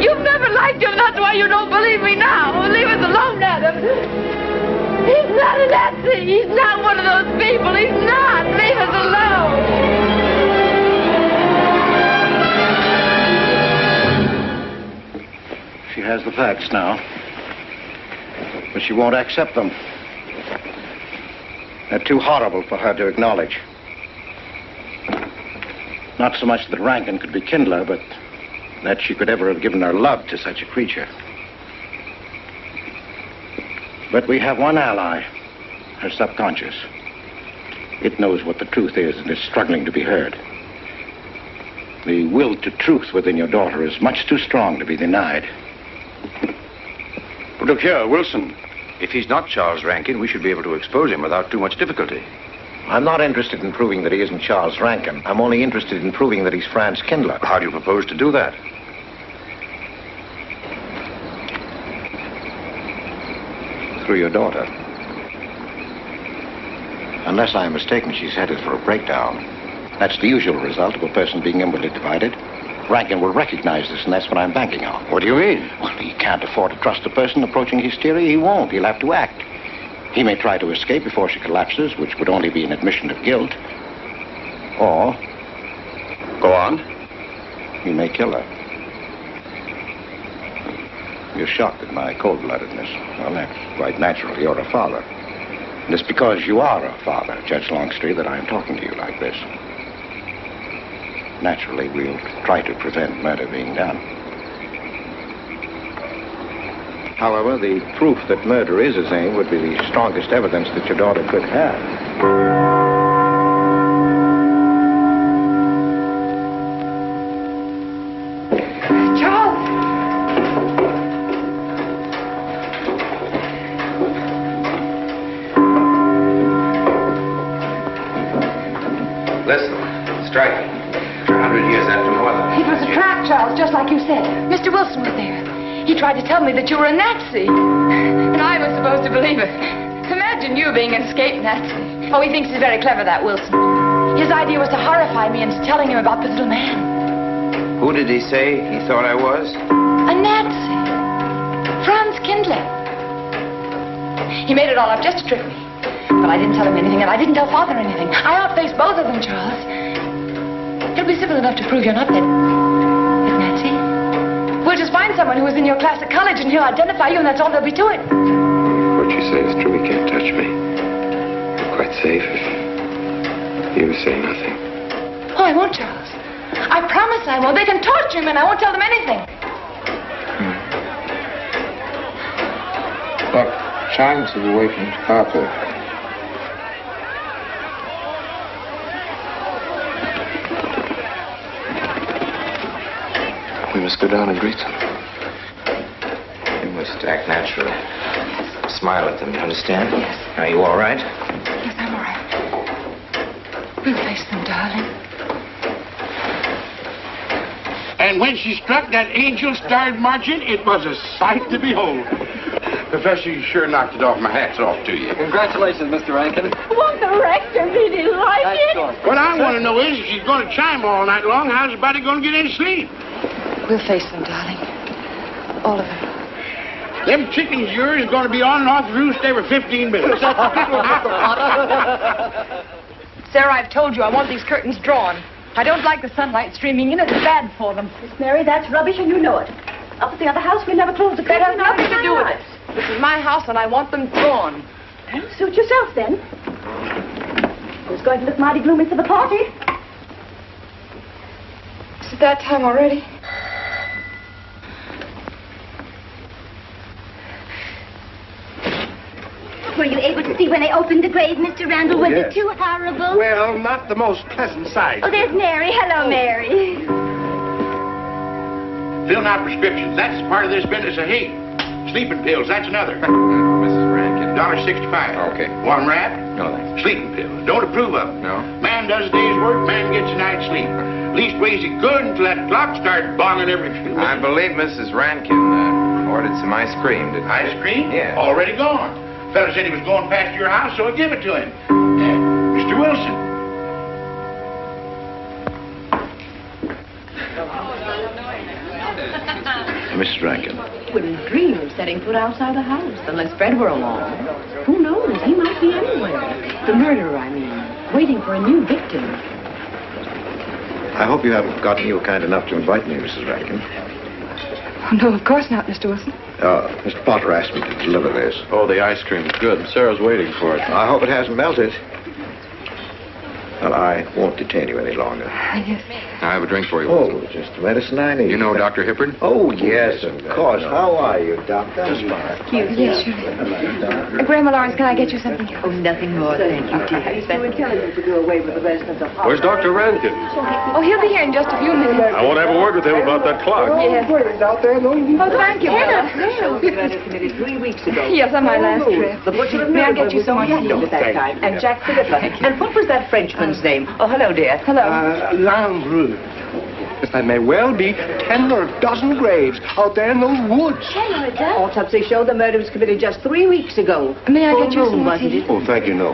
You've never liked him. That's why you don't believe me now. Leave us alone, Adam. He's not a Nazi. He's not one of those people. He's not. Leave us alone. She has the facts now, but she won't accept them. They're too horrible for her to acknowledge. Not so much that Rankin could rekindle her, but that she could ever have given her love to such a creature. But we have one ally, her subconscious. It knows what the truth is and is struggling to be heard. The will to truth within your daughter is much too strong to be denied. But look here, Wilson. If he's not Charles Rankin, we should be able to expose him without too much difficulty. I'm not interested in proving that he isn't Charles Rankin. I'm only interested in proving that he's Franz Kindler. How do you propose to do that? Through your daughter. Unless I'm mistaken, she's headed for a breakdown. That's the usual result of a person being inwardly divided. Rankin will recognize this, and that's what I'm banking on. What do you mean? Well, he can't afford to trust a person approaching hysteria. He won't. He'll have to act. He may try to escape before she collapses, which would only be an admission of guilt. Or... Go on. He may kill her. You're shocked at my cold-bloodedness. Well, that's quite natural. You're a father. And it's because you are a father, Judge Longstreet, that I'm talking to you like this. Naturally, we'll try to prevent murder being done. However, the proof that murder is his aim would be the strongest evidence that your daughter could have. Charles! Listen, strike. 100 years after mother. It was a trap, Charles, just like you said. Mr. Wilson was there. He tried to tell me that you were a Nazi. And I was supposed to believe it. Imagine you being an escaped Nazi. Oh, he thinks he's very clever, that Wilson. His idea was to horrify me into telling him about this little man. Who did he say he thought I was? A Nazi. Franz Kindler. He made it all up just to trick me. But I didn't tell him anything, and I didn't tell Father anything. I outfaced both of them, Charles. It'll be simple enough to prove you're not that Nazi. We'll just find someone who was in your class at college, and he'll identify you, and that's all there'll be to it. What you say is true. He can't touch me. I'm quite safe if you say nothing. Oh, I won't, Charles. I promise I won't. They can torture him, and I won't tell them anything. Look, chimes have awakened Harper. We must go down and greet them. You must act naturally. Smile at them, you understand? Yes. Are you all right? Yes, I'm all right. We'll face them, darling. And when she struck that angel-starred margin, it was a sight to behold. Professor, you sure knocked it off. My hat's off to you. Congratulations, Mr. Rankin. Won't the rector really like it? What I want to know is, if she's going to chime all night long, how's the body going to get any sleep? We'll face them, darling. All of them. Them chickens of yours are going to be on and off the roost every 15 minutes. Sarah, I've told you I want these curtains drawn. I don't like the sunlight streaming in. It's bad for them. Miss Mary, that's rubbish, and you know it. Up at the other house, we never close the That has curtains. nothing to do with it. This is my house, and I want them drawn. Well, suit yourself, then. It's going to look mighty gloomy for the party. Is it that time already? Were you able to see when they opened the grave, Mr. Randall? Was yes. it too horrible? Well, not the most pleasant sight. Oh, there's Mary. Hello, Mary. Filling out prescriptions. That's part of this business of hate. Sleeping pills. That's another. Mrs. Rankin. $1.65. Okay. One wrap. No, thanks. Sleeping pills. Don't approve of them. No. Man does a day's work, man gets a night's sleep. Leastways he good until that clock starts bonging every few minutes. I believe Mrs. Rankin ordered some ice cream. Ice cream? Yeah. Already gone. Fella said he was going past your house, so I give it to him. Mr. Wilson. Mrs. Rankin. Wouldn't dream of setting foot outside the house unless Fred were along. Who knows? He might be anywhere. The murderer, I mean. Waiting for a new victim. I hope you haven't gotten you kind enough to invite me, Mrs. Rankin. Oh, no, of course not, Mr. Wilson. Mr. Potter asked me to deliver this. Oh, the ice cream's good. Sarah's waiting for it. I hope it hasn't melted. Well, I won't detain you any longer. Yes. I have a drink for you. Oh, just the medicine I need. You know Dr. Hippard? Oh, yes, of course. How are you, Doctor? Just fine. Yes, sure. Grandma Lawrence, can I get you something? Oh, nothing more, thank you, dear. You were telling him to go away with the rest of the party. Where's Dr. Rankin? Oh, he'll be here in just a few minutes. I want to have a word with him about that clock. Yes. out there, no Oh, thank you, Bella. committed 3 weeks ago. Yes, on my last trip. The butcher May I get you some tea at that time? And Jack Philippa. And what was that Frenchman's name? Oh, hello, dear. Hello. Landru. That may well be 10 or a dozen graves out there in those woods. Hello, Doc. Autopsy showed the murder was committed just 3 weeks ago. May I get you Full some moon, more wasn't tea? it? Oh, thank you, no.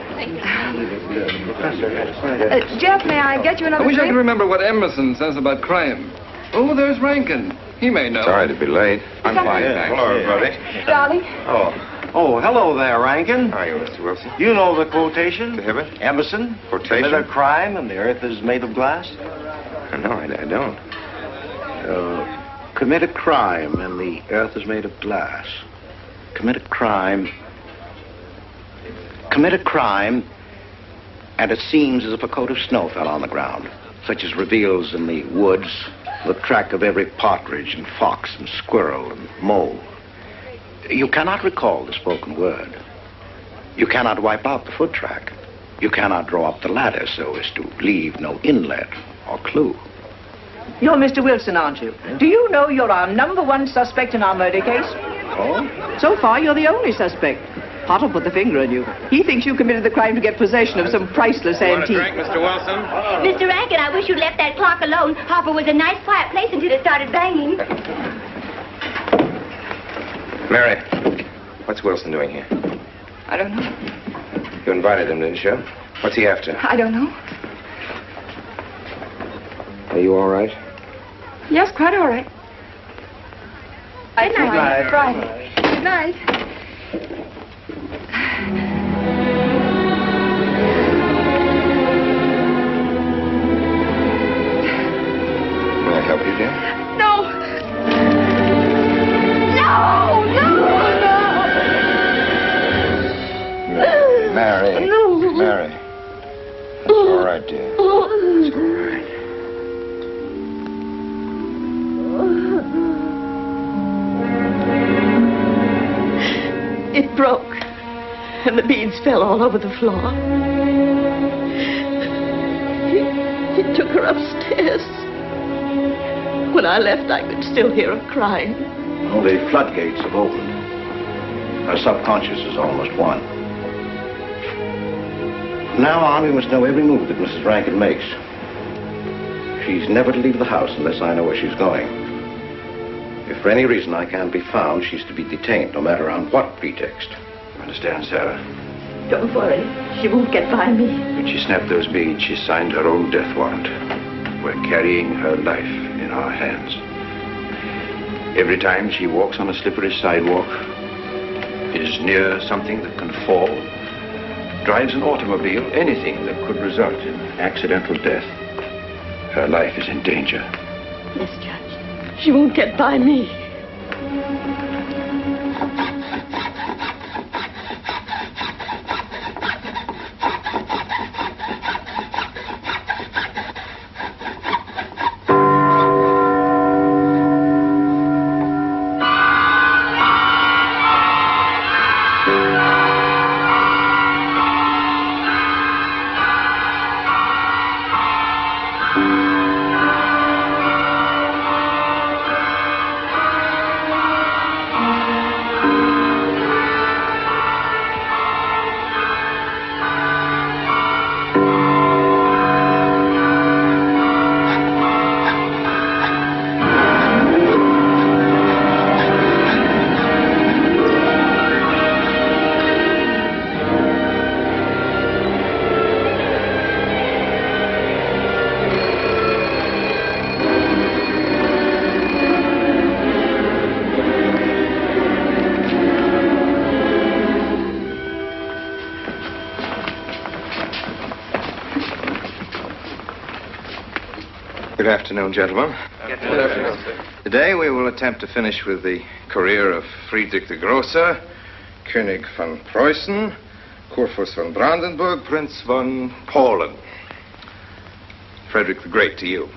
Jeff, may I get you another I wish I drink? could remember what Emerson says about crime. Oh, there's Rankin. He may know. Sorry to be late. I'm fine, thanks. Hello, everybody. Darling. Oh, hello there, Rankin. How are you, Mr. Wilson? You know the quotation? The Hibbert? Emerson? Quotation? Commit a crime and the earth is made of glass? No, I don't. Commit a crime and the earth is made of glass. Commit a crime. Commit a crime and it seems as if a coat of snow fell on the ground, such as reveals in the woods the track of every partridge and fox and squirrel and mole. You cannot recall the spoken word. You cannot wipe out the foot track. You cannot draw up the ladder so as to leave no inlet or clue. You're Mr. Wilson, aren't you? Do you know you're our #1 suspect in our murder case? Oh? So far, you're the only suspect. Potter put the finger on you. He thinks you committed the crime to get possession of some priceless Want a antique. drink, Mr. Wilson? Mr. Rankin, I wish you'd left that clock alone. Harper was a nice, quiet place until it started banging. Mary, what's Wilson doing here? I don't know. You invited him, didn't you? What's he after? I don't know. Are you all right? Yes, quite all right. Good night. Friday. Good night. May I help you, dear? No! No! No! Mary. No. Mary. It's all right, dear. It's all right. It broke, and the beads fell all over the floor. He took her upstairs. When I left, I could still hear her crying. Well, the floodgates have opened. Her subconscious is almost won. From now on, we must know every move that Mrs. Rankin makes. She's never to leave the house unless I know where she's going. If for any reason I can't be found, she's to be detained, no matter on what pretext. You understand, Sarah? Don't worry. She won't get by me. When she snapped those beads, she signed her own death warrant. We're carrying her life in our hands. Every time she walks on a slippery sidewalk, is near something that can fall, drives an automobile, anything that could result in accidental death, her life is in danger. Yes, Judge. She won't get by me. Good afternoon, gentlemen. Good afternoon, sir. Today we will attempt to finish with the career of Friedrich the Grosser, König von Preußen, Kurfürst von Brandenburg, Prince von Polen. Frederick the Great to you.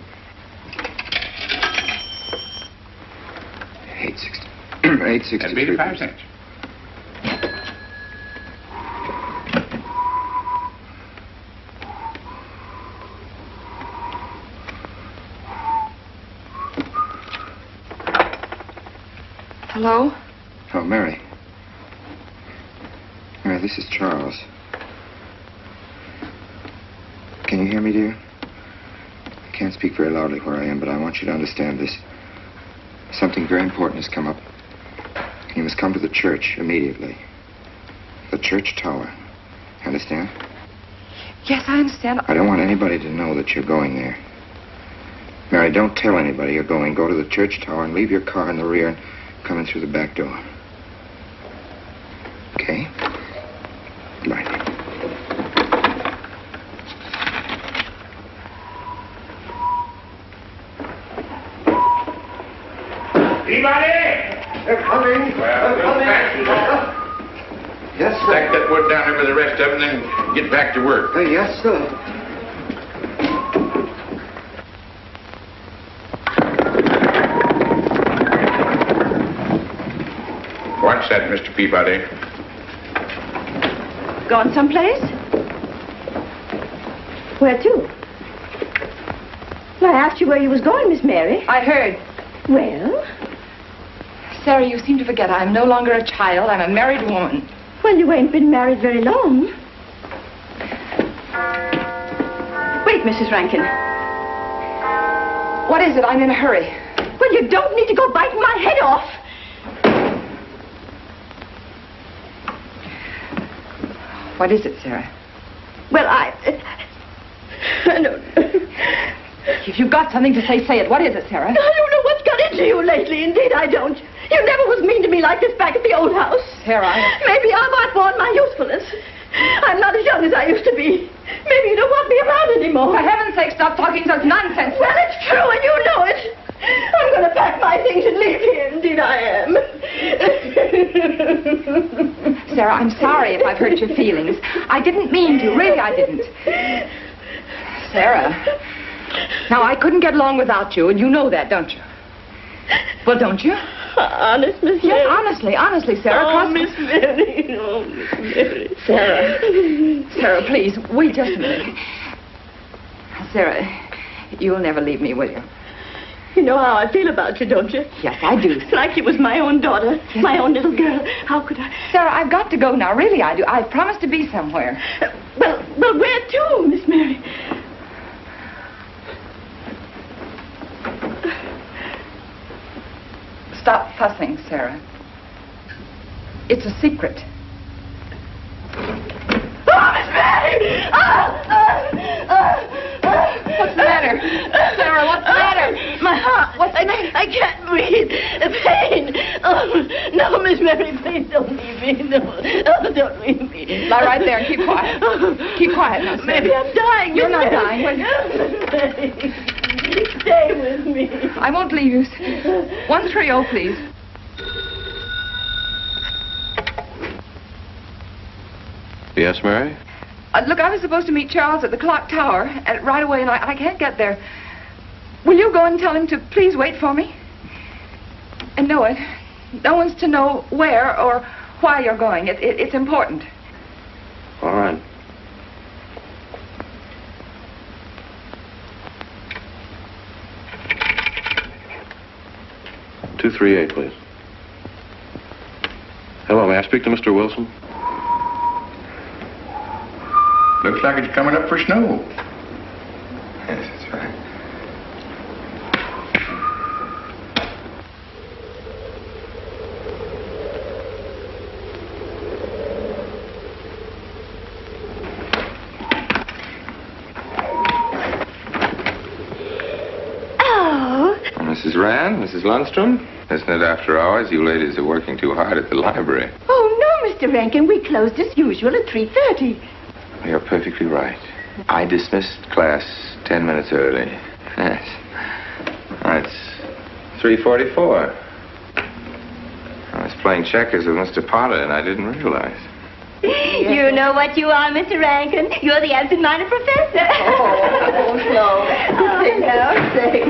860. That'd be 85 cents. Hello? Oh, Mary. Mary, this is Charles. Can you hear me, dear? I can't speak very loudly where I am, but I want you to understand this. Something very important has come up. You must come to the church immediately. The church tower. Understand? Yes, I understand. I don't want anybody to know that you're going there. Mary, don't tell anybody you're going. Go to the church tower and leave your car in the rear and come in through the back door. Okay? Good night. Anybody? They're coming. They're coming. Yes, sir. Stack that wood down there with the rest of them and then get back to work. Yes, sir. Watch that, Mr. Peabody. Gone someplace? Where to? Well, I asked you where you was going, Miss Mary. I heard. Well? Sarah, you seem to forget I'm no longer a child. I'm a married woman. Well, you ain't been married very long. Wait, Mrs. Rankin. What is it? I'm in a hurry. Well, you don't need to go biting my head off. What is it, Sarah? Well, I don't know. If you've got something to say, say it. What is it, Sarah? I don't know what's got into you lately. Indeed, I don't. You never was mean to me like this back at the old house. Sarah, Maybe I've outworn my usefulness. I'm not as young as I used to be. Maybe you don't want me around anymore. For heaven's sake, stop talking such nonsense. Well, it's true, and you know it. I'm going to pack my things and leave here. Indeed, I am. Sarah, I'm sorry if I've hurt your feelings. I didn't mean to. Really, I didn't. Sarah. Now, I couldn't get along without you, and you know that, don't you? Well, don't you? Honest, Miss Yes, Mary? honestly, Sarah. Oh, Miss Mary. Oh, Miss Mary. Sarah, please, wait just a minute. Sarah, you'll never leave me, will you? You know how I feel about you, don't you? Yes, I do. Like you was my own daughter, my own little girl. How could I? Sarah, I've got to go now. Really, I do. I've promised to be somewhere. Well, where to, Miss Mary? Stop fussing, Sarah. It's a secret. Oh, Miss Mary! What's the matter? Sarah, what's the matter? My heart. What's the matter? I can't breathe. Pain. Oh, no, Miss Mary, please don't leave me. No, don't leave me. Lie right there and keep quiet. Keep quiet now, Sarah. Maybe I'm dying. You're Miss not Mary. dying. Wait. Stay with me. I won't leave you. 130, please. Yes, Mary? Look, I was supposed to meet Charles at the clock tower right away, and I can't get there. Will you go and tell him to please wait for me? And no one's to know where or why you're going. It's important. All right. "238, please. Hello, may I speak to Mr. Wilson? Looks like it's coming up for snow. Yes, that's right. Oh. Mrs. Rand, Mrs. Lundstrom, isn't it after hours? You ladies are working too hard at the library. Oh, no, Mr. Rankin. We closed as usual at 3:30. You're perfectly right. I dismissed class 10 minutes early. Yes. it's 3:44. I was playing checkers with Mr. Potter, and I didn't realize. You know what you are, Mr. Rankin. You're the absent-minded professor. Oh, no. Oh, no, say,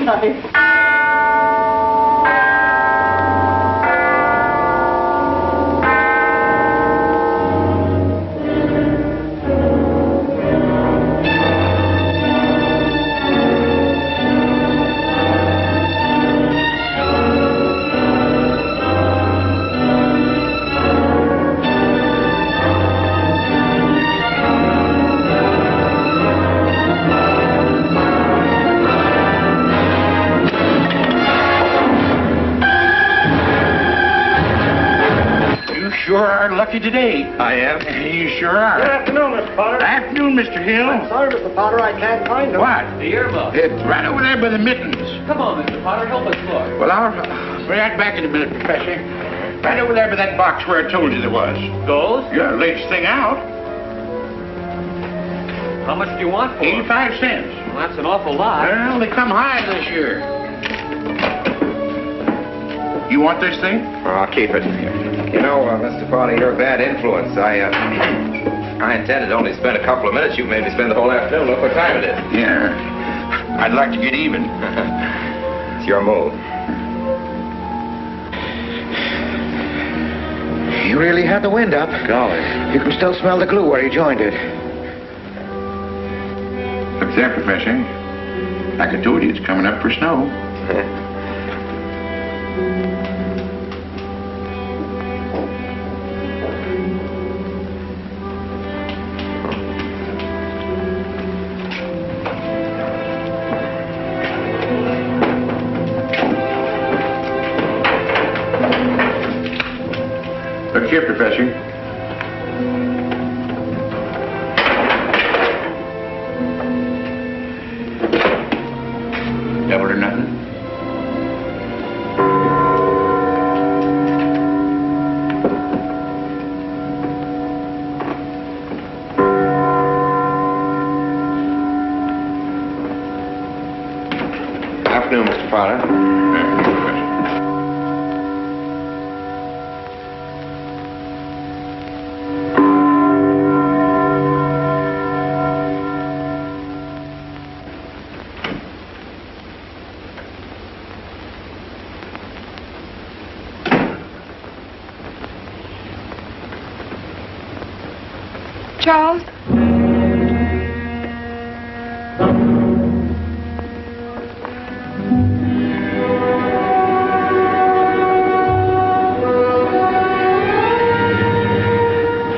Sure are lucky today. I am? You sure are. Good afternoon, Mr. Potter. Afternoon, Mr. Hill. I'm sorry, Mr. Potter, I can't find them. What? The earmuffs. It's right over there by the mittens. Come on, Mr. Potter, help us look. Well, I'll be right back in a minute, Professor. Right over there by that box where I told you there was. Those? Yeah, latest thing out. How much do you want for 85 cents. Well, that's an awful lot. Well, they come high this year. You want this thing? Well, I'll keep it. You know, Mr. Potter, you're a bad influence. I intended to only spend a couple of minutes. You made me spend the whole afternoon. Look what time it is. Yeah. I'd like to get even. It's your move. You really had the wind up. Golly. You can still smell the glue where you joined it. Look there, Professor. Like I told you, it's coming up for snow. Look here, Professor. Double or nothing? Afternoon, Mr. Potter. Charles?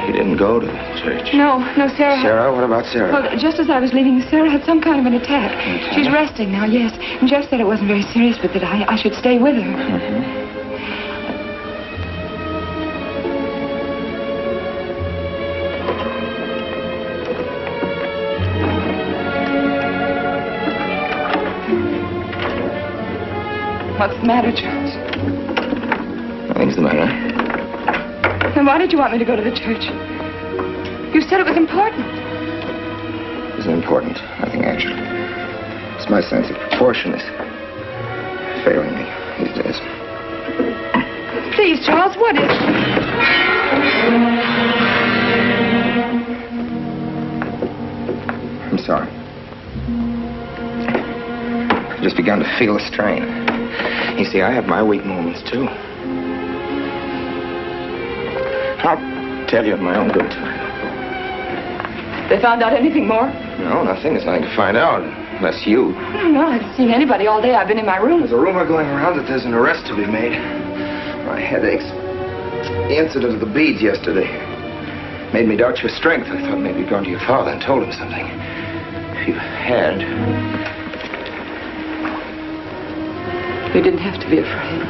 You didn't go to the church. No, Sarah. Sarah? What about Sarah? Well, just as I was leaving, Sarah had some kind of an attack. She's resting now, yes. And Jeff said it wasn't very serious, but that I should stay with her. Mm-hmm. What's the matter, Charles? Nothing's the matter. Then why did you want me to go to the church? You said it was important. Isn't important. Nothing actually. It's my sense of proportion is failing me these days. Please, Charles, what is... I'm sorry. I've just begun to feel a strain. You see, I have my weak moments, too. I'll tell you at my own good time. They found out anything more? No, nothing. There's nothing to find out, unless you. No, I haven't seen anybody all day. I've been in my room. There's a rumor going around that there's an arrest to be made. My headaches. The incident of the beads yesterday made me doubt your strength. I thought maybe you'd gone to your father and told him something. If you had... You didn't have to be afraid.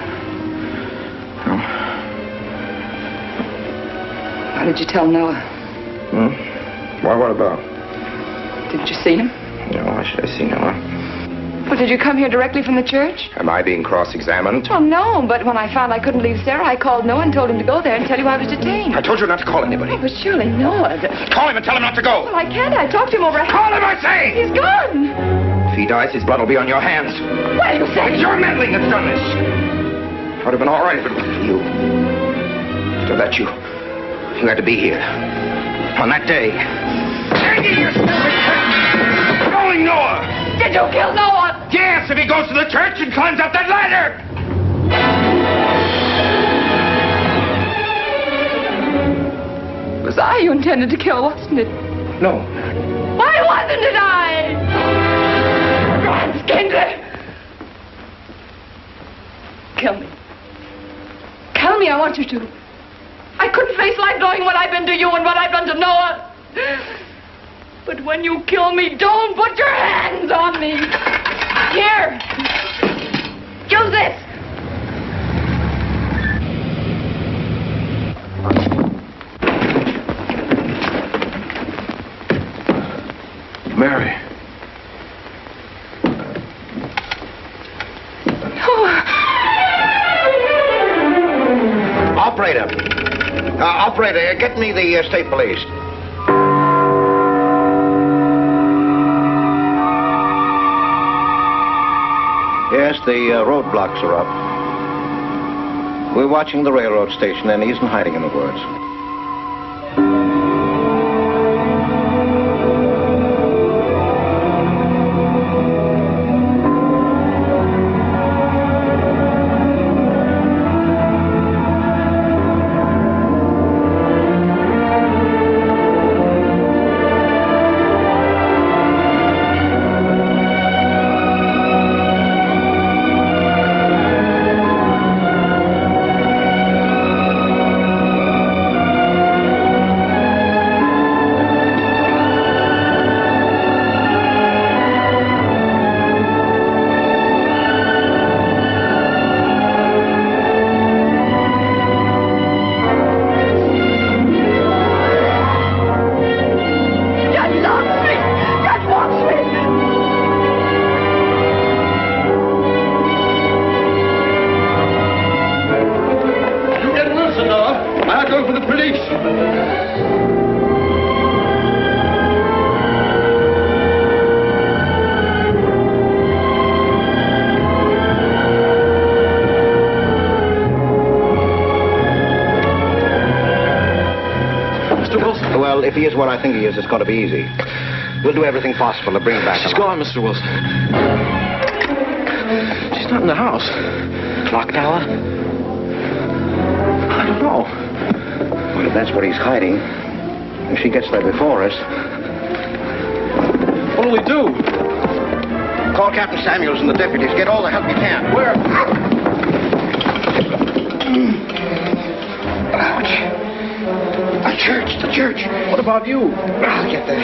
No. Why did you tell Noah? Why, what about? Didn't you see him? No, why should I see Noah? Well, did you come here directly from the church? Am I being cross-examined? Oh, no, but when I found I couldn't leave Sarah, I called Noah and told him to go there and tell you I was detained. I told you not to call anybody. Oh, but surely Noah... Call him and tell him not to go. Well, I can't. I talked to him over... Call him, I say! He's gone. If he dies, his blood will be on your hands. What are you saying? It's your meddling that's done this. It would have been all right if it was up to you. To let you had to be here. On that day. Hanging your stupid head! Rolling Noah! Did you kill Noah? Yes, if he goes to the church and climbs up that ladder! It was I you intended to kill, wasn't it? No. Why wasn't it I? Run, Skindler! Kill me. Kill me, I want you to. I couldn't face life knowing what I've been to you and what I've done to Noah. But when you kill me, don't put your hands on me. Here. Use this. Mary. Operator, get me the state police. Yes, the roadblocks are up. We're watching the railroad station, and he isn't hiding in the woods. Well, if he is what I think he is, it's going to be easy. We'll do everything possible to bring him back. She's gone, Mr. Wilson. She's not in the house. Clock tower? I don't know. Well, if that's where he's hiding, if she gets there before us... What'll we do? Call Captain Samuels and the deputies. Get all the help you can. Where? Ouch. The church. What about you? I'll get there.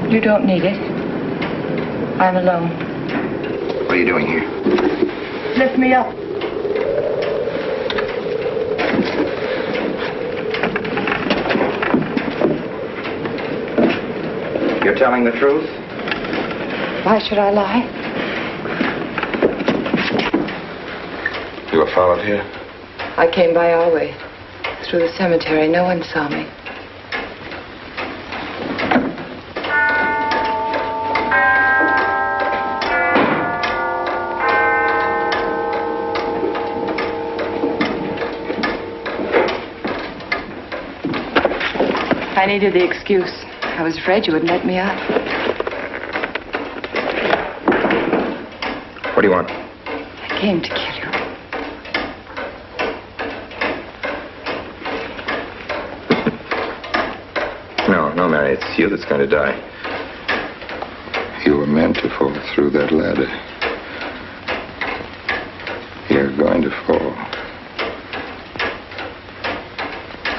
You don't need it. I'm alone. What are you doing here? Lift me up. You're telling the truth? Why should I lie? You were followed here? I came by our way. Through the cemetery. No one saw me. I needed the excuse. I was afraid you wouldn't let me out. What do you want? I came to kill you. No, Mary, it's you that's going to die. You were meant to fall through that ladder. You're going to fall.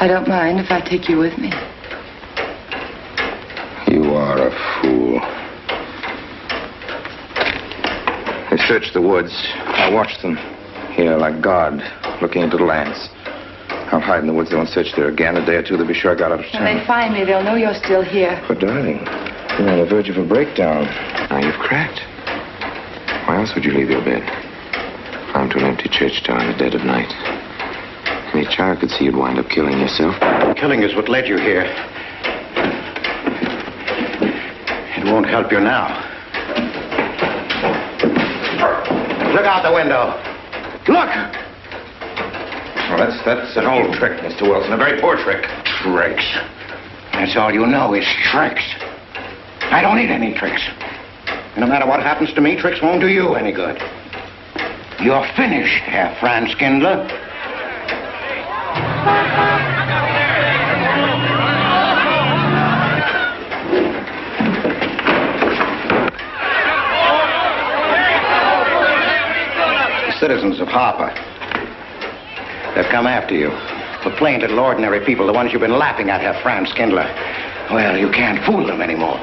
I don't mind if I take you with me. You are a fool. fool. They searched the woods. I watched them. Here, like God, looking into the lands. I'll hide in the woods. They won't search there again. A day or two, they'll be sure I got out of town. When they find me, they'll know you're still here. But, darling, you're on the verge of a breakdown. Now you've cracked. Why else would you leave your bed? Climb to an empty church tower in the dead of night. Any child could see you'd wind up killing yourself. Killing is what led you here. It won't help you now. Look out the window. Look! Well, that's an old trick, Mr. Wilson. A very poor trick. Tricks. That's all you know is tricks. I don't need any tricks. And no matter what happens to me, tricks won't do you any good. You're finished, Herr Franz Kindler. The citizens of Harper, they've come after you. The plain little ordinary people, the ones you've been laughing at, Herr Franz Kindler. Well, you can't fool them anymore.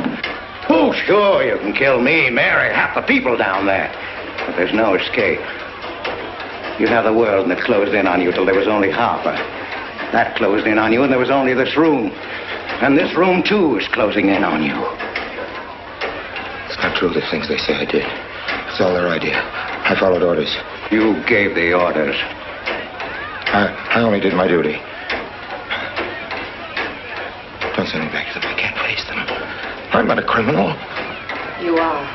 Oh, sure, you can kill me, Mary, half the people down there. But there's no escape. You have the world, and it closed in on you till there was only Harper. That closed in on you, and there was only this room. And this room, too, is closing in on you. It's not true, the things they say I did. It's all their idea. I followed orders. You gave the orders. I only did my duty. Don't send me back to them. I can't face them. I'm not a criminal. You are.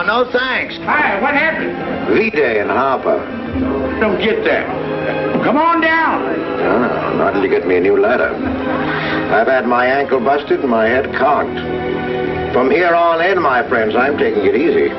No, thanks. Hi, what happened? V-Day in Harper. Don't get that. Come on down. No, not until you get me a new letter. I've had my ankle busted and my head conked. From here on in, my friends, I'm taking it easy.